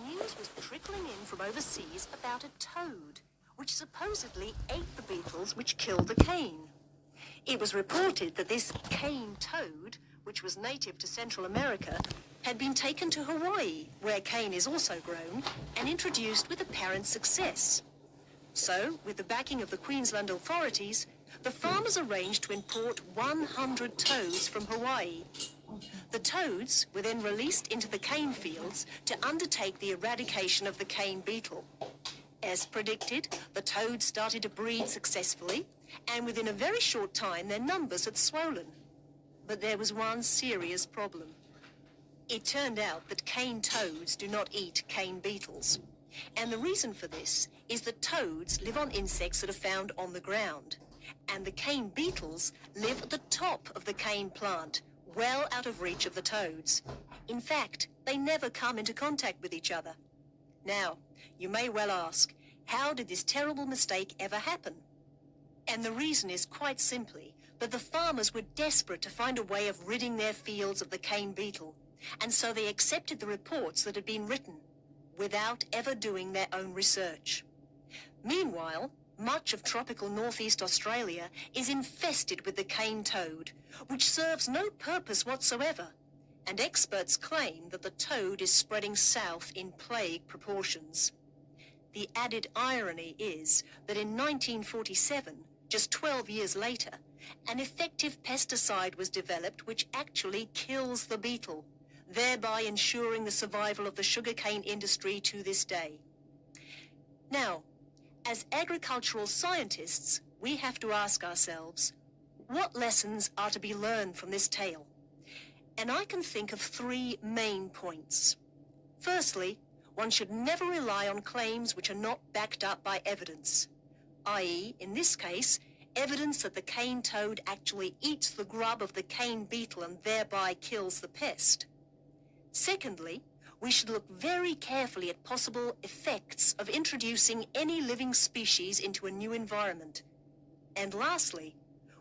news was trickling in from overseas about a toad, which supposedly ate the beetles which killed the cane. It was reported that this cane toad, which was native to Central America, had been taken to Hawaii, where cane is also grown, and introduced with apparent success. So, with the backing of the Queensland authorities, the farmers arranged to import 100 toads from Hawaii. The toads were then released into the cane fields to undertake the eradication of the cane beetle. As predicted, the toads started to breed successfully, and within a very short time their numbers had swollen. But there was one serious problem. It turned out that cane toads do not eat cane beetles. And the reason for this is that toads live on insects that are found on the ground, and the cane beetles live at the top of the cane plant, well out of reach of the toads. In fact, they never come into contact with each other. Now, you may well ask, how did this terrible mistake ever happen? And the reason is quite simply that the farmers were desperate to find a way of ridding their fields of the cane beetle, and so they accepted the reports that had been written, without ever doing their own research. Meanwhile, much of tropical northeast Australia is infested with the cane toad, which serves no purpose whatsoever, and experts claim that the toad is spreading south in plague proportions. The added irony is that in 1947, just 12 years later, an effective pesticide was developed which actually kills the beetle, thereby ensuring the survival of the sugarcane industry to this day. Now, as agricultural scientists, we have to ask ourselves, what lessons are to be learned from this tale? And I can think of 3 main points. Firstly, one should never rely on claims which are not backed up by evidence, i.e., in this case, evidence that the cane toad actually eats the grub of the cane beetle and thereby kills the pest. Secondly, we should look very carefully at possible effects of introducing any living species into a new environment. And lastly,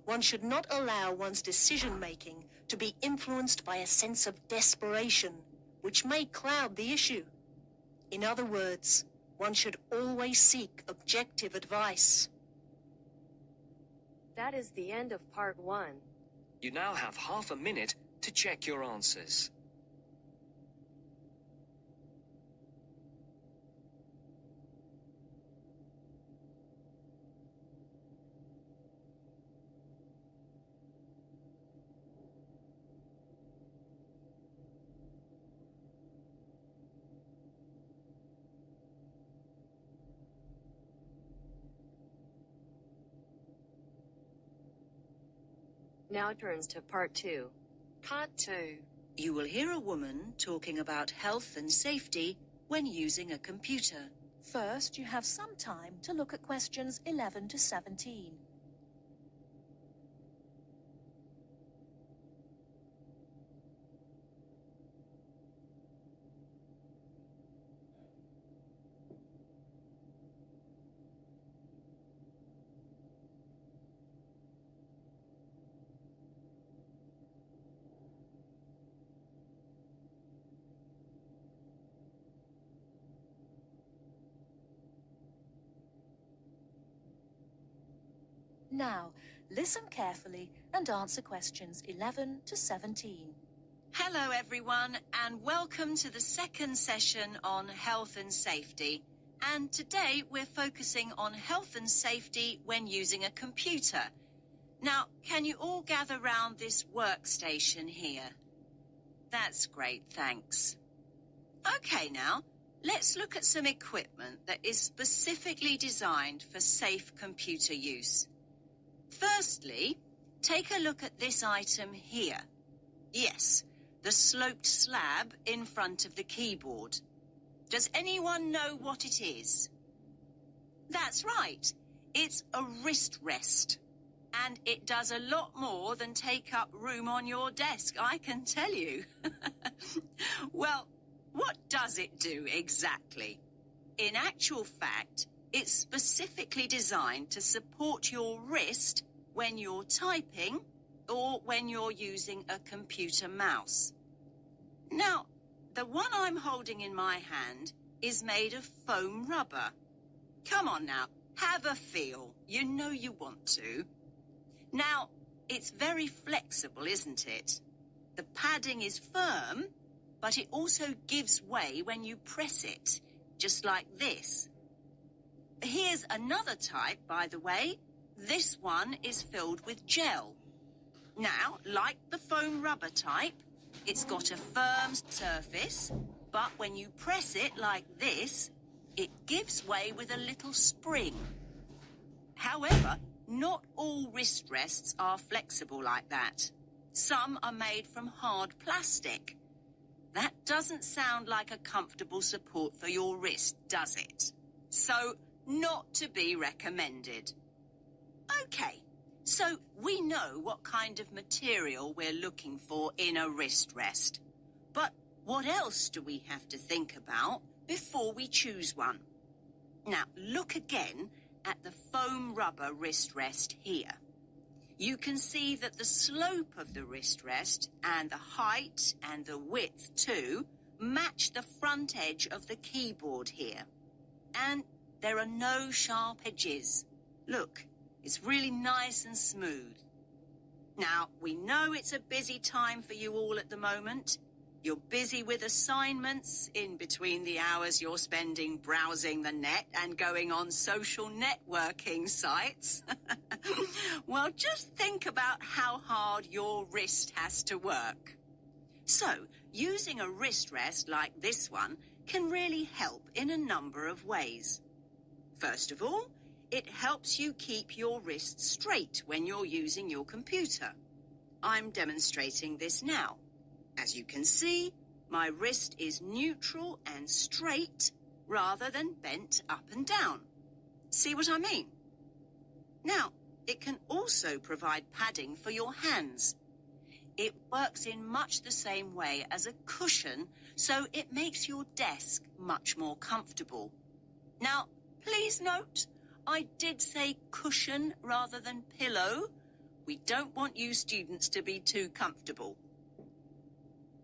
one should not allow one's decision-making to be influenced by a sense of desperation, which may cloud the issue. In other words, one should always seek objective advice. That is the end of part 1. You now have half a minute to check your answers. Now turns to part 2. Part 2. You will hear a woman talking about health and safety when using a computer. First, you have some time to look at questions 11 to 17. Now, listen carefully and answer questions 11 to 17. Hello everyone, and welcome to the second session on health and safety. And today we're focusing on health and safety when using a computer. Now, can you all gather round this workstation here? That's great, thanks. Okay now, let's look at some equipment that is specifically designed for safe computer use. Firstly, take a look at this item here. Yes, the sloped slab in front of the keyboard. Does anyone know what it is? That's right, it's a wrist rest. And it does a lot more than take up room on your desk, I can tell you. Well, what does it do exactly? In actual fact, it's specifically designed to support your wrist when you're typing or when you're using a computer mouse. Now, the one I'm holding in my hand is made of foam rubber. Come on now, have a feel. You know you want to. Now, It's very flexible, isn't it? The padding is firm, but it also gives way when you press it, just like this. Here's another type, by the way. This one is filled with gel. Now, like the foam rubber type, it's got a firm surface, but when you press it like this, it gives way with a little spring. However, not all wrist rests are flexible like that. Some are made from hard plastic. That doesn't sound like a comfortable support for your wrist, does it? So, not to be recommended. Okay, so we know what kind of material we're looking for in a wrist rest. But what else do we have to think about before we choose one? Now, look again at the foam rubber wrist rest here. You can see that the slope of the wrist rest and the height and the width too match the front edge of the keyboard here. And there are no sharp edges. Look, it's really nice and smooth. Now, we know it's a busy time for you all at the moment. You're busy with assignments in between the hours you're spending browsing the net and going on social networking sites. Well, just think about how hard your wrist has to work. So, using a wrist rest like this one can really help in a number of ways. First of all, it helps you keep your wrist straight when you're using your computer. I'm demonstrating this now. As you can see, my wrist is neutral and straight rather than bent up and down. See what I mean? Now, it can also provide padding for your hands. It works in much the same way as a cushion, so it makes your desk much more comfortable. Now, please note, I did say cushion rather than pillow. We don't want you students to be too comfortable.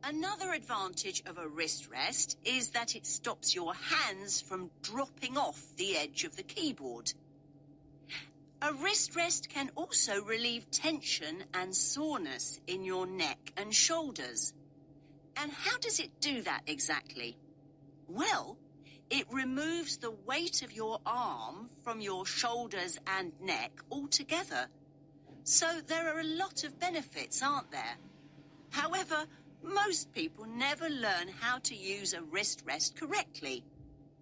Another advantage of a wrist rest is that it stops your hands from dropping off the edge of the keyboard. A wrist rest can also relieve tension and soreness in your neck and shoulders. And how does it do that exactly? Well, it removes the weight of your arm from your shoulders and neck altogether. So there are a lot of benefits, aren't there? However, most people never learn how to use a wrist rest correctly.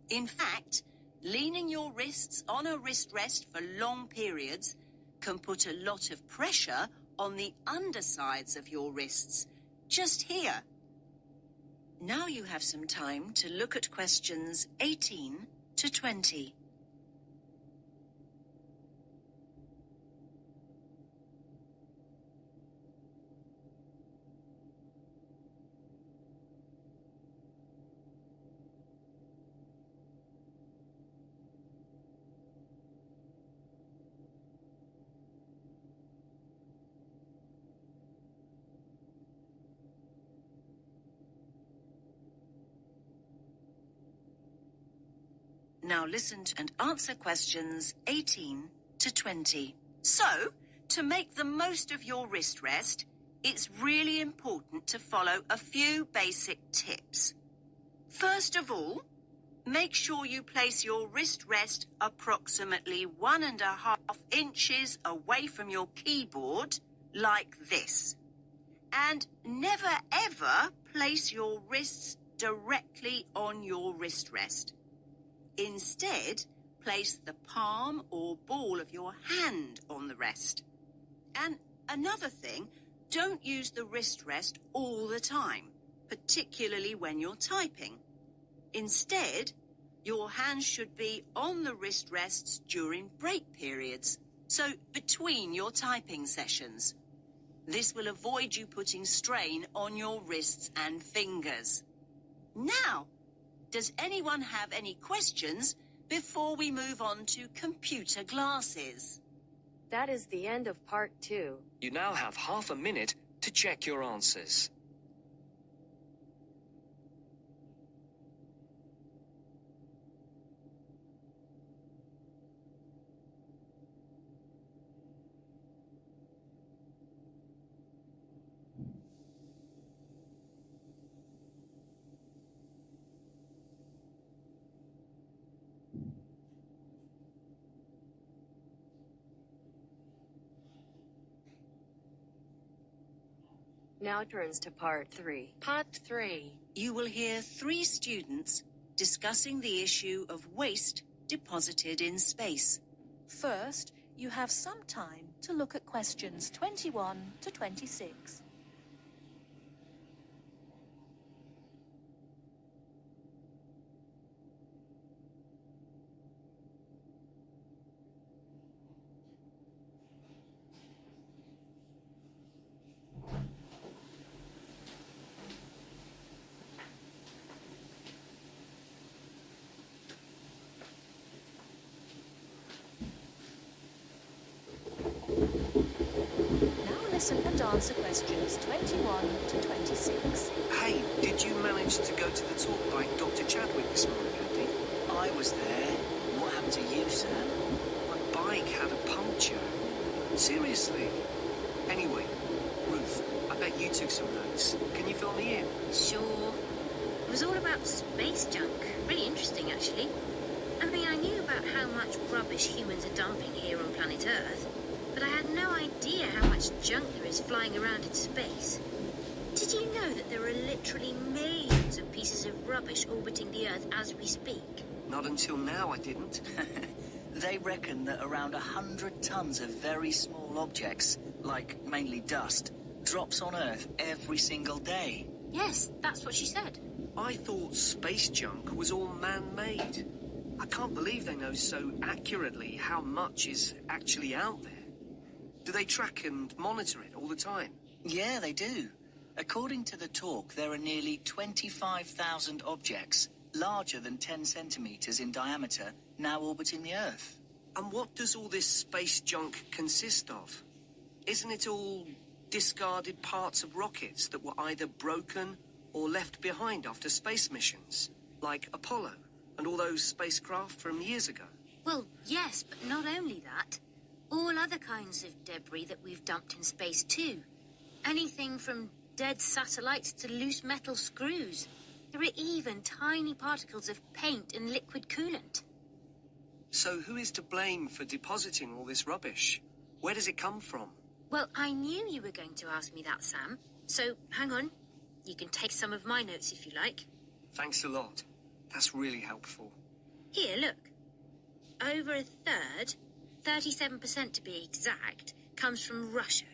In fact, leaning your wrists on a wrist rest for long periods can put a lot of pressure on the undersides of your wrists, just here. Now you have some time to look at questions 18 to 20. Now listen and answer questions 18 to 20. So, to make the most of your wrist rest, it's really important to follow a few basic tips. First of all, make sure you place your wrist rest approximately 1.5 inches away from your keyboard, like this. And never ever place your wrists directly on your wrist rest. Instead, place the palm or ball of your hand on the rest. And another thing, don't use the wrist rest all the time, particularly when you're typing. Instead, your hands should be on the wrist rests during break periods, so between your typing sessions. This will avoid you putting strain on your wrists and fingers. Now, does anyone have any questions before we move on to computer glasses? That is the end of part 2. You now have half a minute to check your answers. Now turns to part 3. Part 3. You will hear 3 students discussing the issue of waste deposited in space. First, you have some time to look at questions 21 to 26. Listen and answer questions 21 to 26. Hey, did you manage to go to the talk by Dr. Chadwick this morning, Andy? I was there. What happened to you, Sam? My bike had a puncture. Seriously. Anyway, Ruth, I bet you took some notes. Can you fill me in? Sure. It was all about space junk. Really interesting, actually. I mean, I knew about how much rubbish humans are dumping here on planet Earth, but I had no idea how much junk there is flying around in space. Did you know that there are literally millions of pieces of rubbish orbiting the Earth as we speak? Not until now, I didn't. They reckon that around 100 tons of very small objects, like mainly dust, drops on Earth every single day. Yes, that's what she said. I thought space junk was all man-made. I can't believe they know so accurately how much is actually out there. Do they track and monitor it all the time? Yeah, they do. According to the talk, there are nearly 25,000 objects, larger than 10 centimeters in diameter, now orbiting the Earth. And what does all this space junk consist of? Isn't it all discarded parts of rockets that were either broken or left behind after space missions, like Apollo and all those spacecraft from years ago? Well, yes, but not only that. All other kinds of debris that we've dumped in space too. Anything from dead satellites to loose metal screws. There are even tiny particles of paint and liquid coolant. So who is to blame for depositing all this rubbish? Where does it come from? Well, I knew you were going to ask me that, Sam. So, hang on. You can take some of my notes if you like. Thanks a lot. That's really helpful. Here, look. Over a third, 37% to be exact, comes from Russia.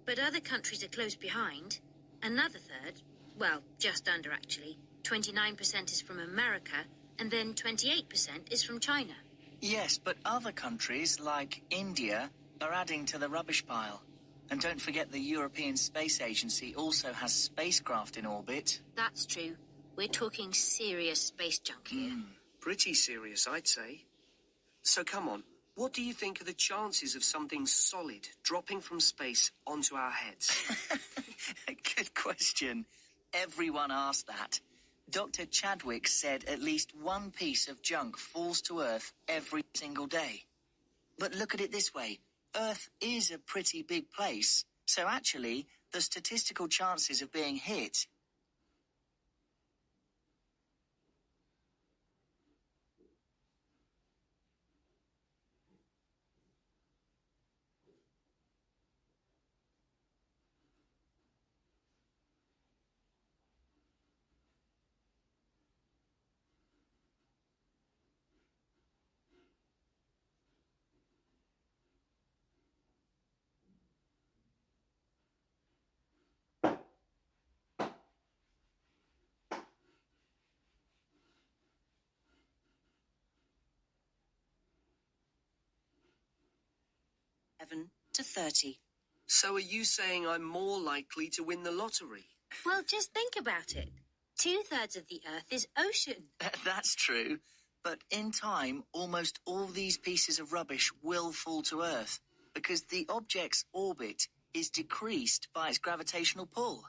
But other countries are close behind. Another third, well, just under actually, 29% is from America, and then 28% is from China. Yes, but other countries, like India, are adding to the rubbish pile. And don't forget the European Space Agency also has spacecraft in orbit. That's true. We're talking serious space junk here. Pretty serious, I'd say. So come on, what do you think are the chances of something solid dropping from space onto our heads? Good question. Everyone asked that. Dr. Chadwick said at least one piece of junk falls to Earth every single day. But look at it this way. Earth is a pretty big place, so actually, the statistical chances of being hit... To 30. So are you saying I'm more likely to win the lottery? Well, just think about it. 2/3 of the Earth is ocean. That's true. But in time, almost all these pieces of rubbish will fall to Earth because the object's orbit is decreased by its gravitational pull.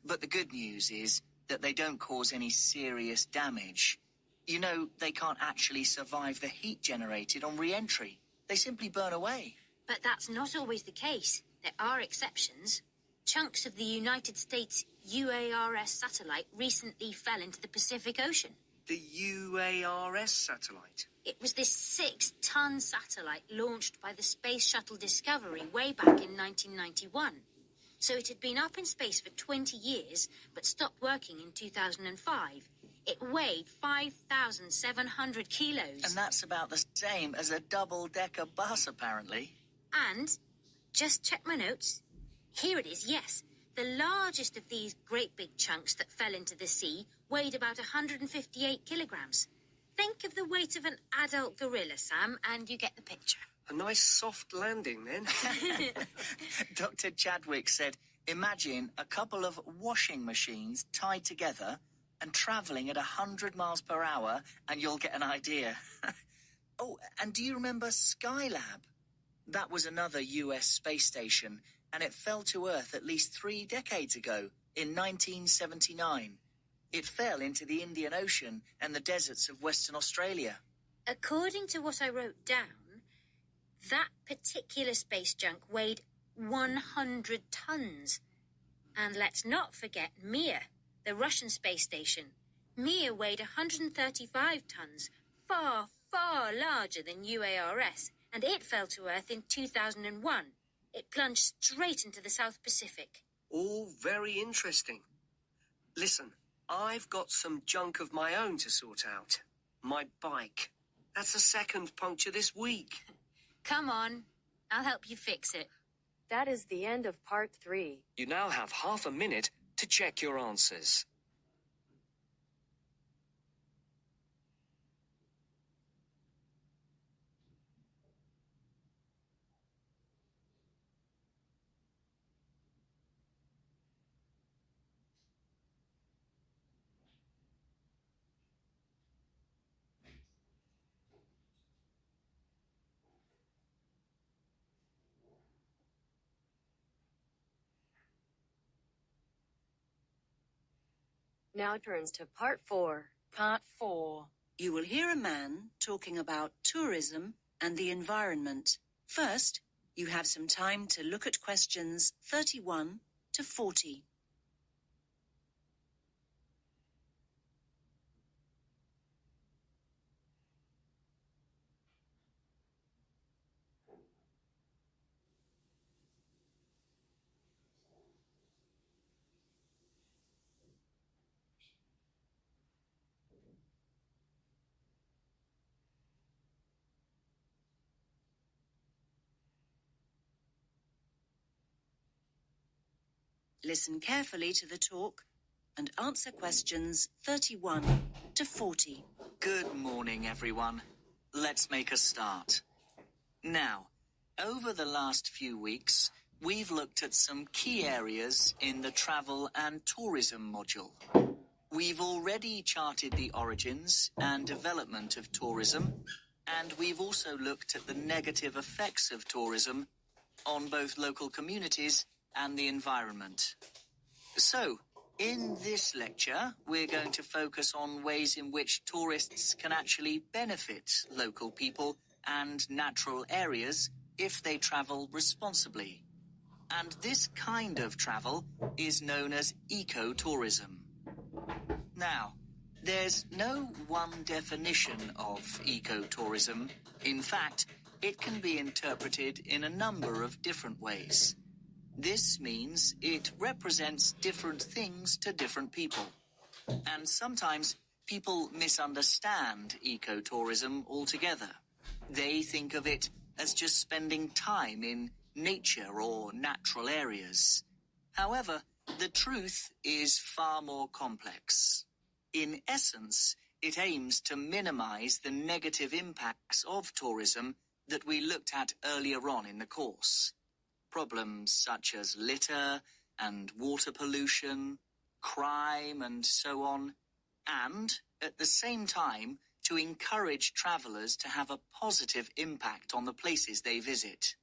But the good news is that they don't cause any serious damage. You know, they can't actually survive the heat generated on re-entry. They simply burn away. But that's not always the case. There are exceptions. Chunks of the United States UARS satellite recently fell into the Pacific Ocean. The UARS satellite? It was this 6-ton satellite launched by the Space Shuttle Discovery way back in 1991. So it had been up in space for 20 years, but stopped working in 2005. It weighed 5,700 kilos. And that's about the same as a double-decker bus, apparently. And, just check my notes. Here it is, yes. The largest of these great big chunks that fell into the sea weighed about 158 kilograms. Think of the weight of an adult gorilla, Sam, and you get the picture. A nice soft landing, then. Dr. Chadwick said, imagine a couple of washing machines tied together and travelling at 100 miles per hour, and you'll get an idea. Oh, and do you remember Skylab? That was another US space station, and it fell to Earth at least 3 decades ago, in 1979. It fell into the Indian Ocean and the deserts of Western Australia. According to what I wrote down, that particular space junk weighed 100 tons. And let's not forget Mir, the Russian space station. Mir weighed 135 tons, far, far larger than UARS, and it fell to Earth in 2001. It plunged straight into the South Pacific. All very interesting. Listen, I've got some junk of my own to sort out. My bike. That's the second puncture this week. Come on, I'll help you fix it. That is the end of part 3. You now have half a minute to check your answers. Now turns to part 4. Part 4. You will hear a man talking about tourism and the environment. First, you have some time to look at questions 31 to 40. Listen carefully to the talk and answer questions 31 to 40. Good morning, everyone. Let's make a start. Now, over the last few weeks, we've looked at some key areas in the travel and tourism module. We've already charted the origins and development of tourism, and we've also looked at the negative effects of tourism on both local communities and the environment. So, in this lecture, we're going to focus on ways in which tourists can actually benefit local people and natural areas if they travel responsibly. And this kind of travel is known as ecotourism. Now, there's no one definition of ecotourism. In fact, it can be interpreted in a number of different ways. This means it represents different things to different people. And sometimes people misunderstand ecotourism altogether. They think of it as just spending time in nature or natural areas. However, the truth is far more complex. In essence, it aims to minimize the negative impacts of tourism that we looked at earlier on in the course. Problems such as litter and water pollution, crime and so on, and at the same time to encourage travellers to have a positive impact on the places they visit.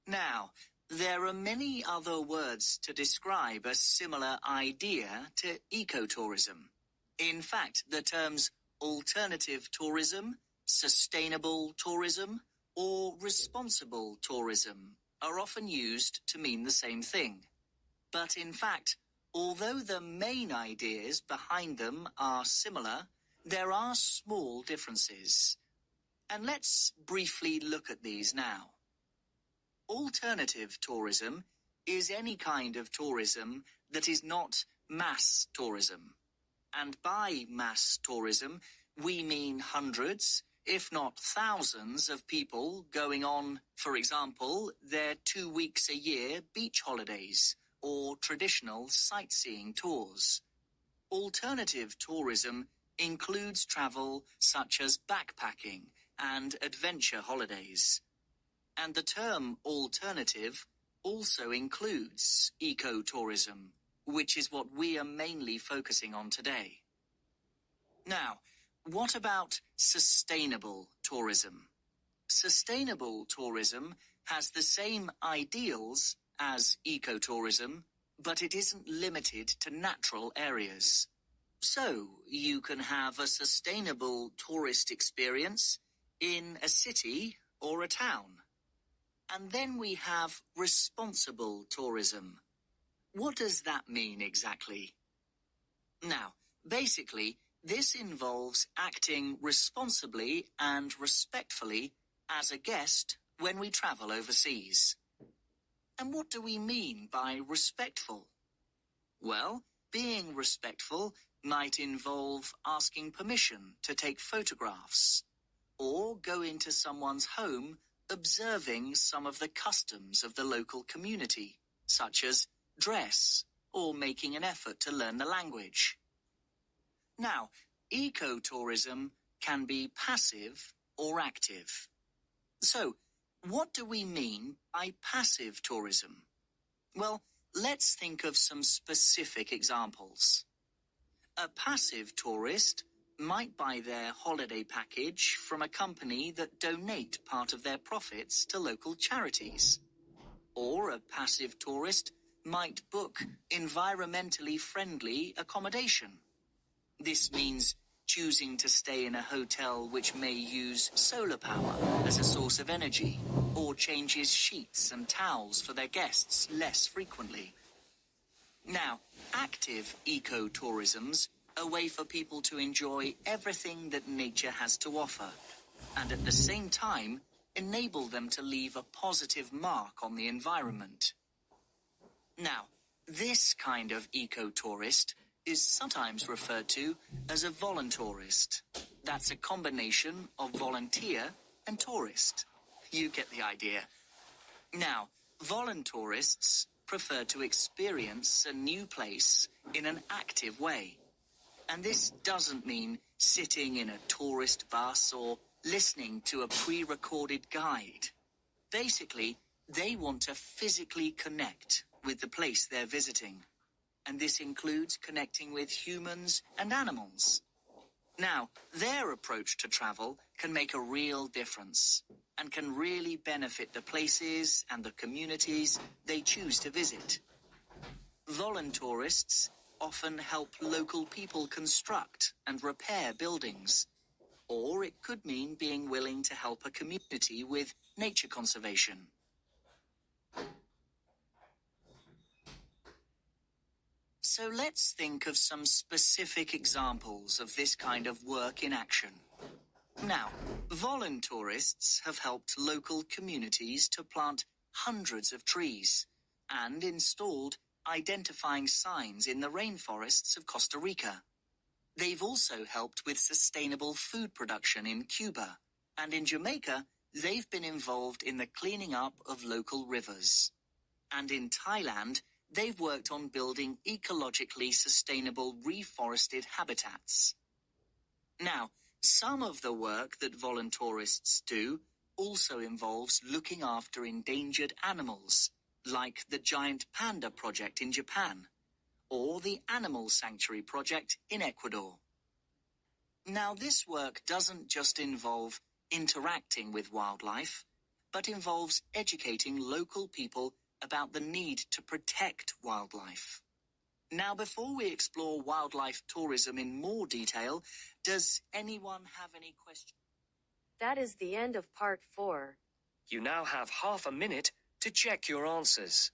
Now, there are many other words to describe a similar idea to ecotourism. In fact, the terms alternative tourism, sustainable tourism, or responsible tourism are often used to mean the same thing. But in fact, although the main ideas behind them are similar, there are small differences. And let's briefly look at these now. Alternative tourism is any kind of tourism that is not mass tourism. And by mass tourism, we mean hundreds, if not thousands, of people going on, for example, their 2 weeks a year beach holidays or traditional sightseeing tours. Alternative tourism includes travel such as backpacking and adventure holidays. And the term alternative also includes ecotourism, which is what we are mainly focusing on today. Now, what about sustainable tourism? Sustainable tourism has the same ideals as ecotourism, but it isn't limited to natural areas. So, you can have a sustainable tourist experience in a city or a town. And then we have responsible tourism. What does that mean exactly? Now, basically, this involves acting responsibly and respectfully as a guest when we travel overseas. And what do we mean by respectful? Well, being respectful might involve asking permission to take photographs, or go into someone's home observing some of the customs of the local community, such as dress or making an effort to learn the language. Now, ecotourism can be passive or active. So, what do we mean by passive tourism? Well, let's think of some specific examples. A passive tourist might buy their holiday package from a company that donate part of their profits to local charities. Or a passive tourist might book environmentally friendly accommodation. This means choosing to stay in a hotel which may use solar power as a source of energy, or changes sheets and towels for their guests less frequently. Now, active ecotourism's a way for people to enjoy everything that nature has to offer, and at the same time enable them to leave a positive mark on the environment. Now, this kind of ecotourist is sometimes referred to as a voluntourist. That's a combination of volunteer and tourist. You get the idea. Now, voluntourists prefer to experience a new place in an active way. And this doesn't mean sitting in a tourist bus or listening to a pre-recorded guide. Basically, they want to physically connect with the place they're visiting. And this includes connecting with humans and animals. Now, their approach to travel can make a real difference and can really benefit the places and the communities they choose to visit. Voluntourists often help local people construct and repair buildings, or it could mean being willing to help a community with nature conservation. So let's think of some specific examples of this kind of work in action. Now, voluntourists have helped local communities to plant hundreds of trees and installed identifying signs in the rainforests of Costa Rica. They've also helped with sustainable food production in Cuba, and in Jamaica, they've been involved in the cleaning up of local rivers. And in Thailand, they've worked on building ecologically sustainable reforested habitats. Now, some of the work that voluntourists do also involves looking after endangered animals, like the Giant Panda Project in Japan, or the Animal Sanctuary Project in Ecuador. Now, this work doesn't just involve interacting with wildlife, but involves educating local people about the need to protect wildlife. Now, before we explore wildlife tourism in more detail, does anyone have any questions? That is the end of part 4. You now have half a minute to check your answers.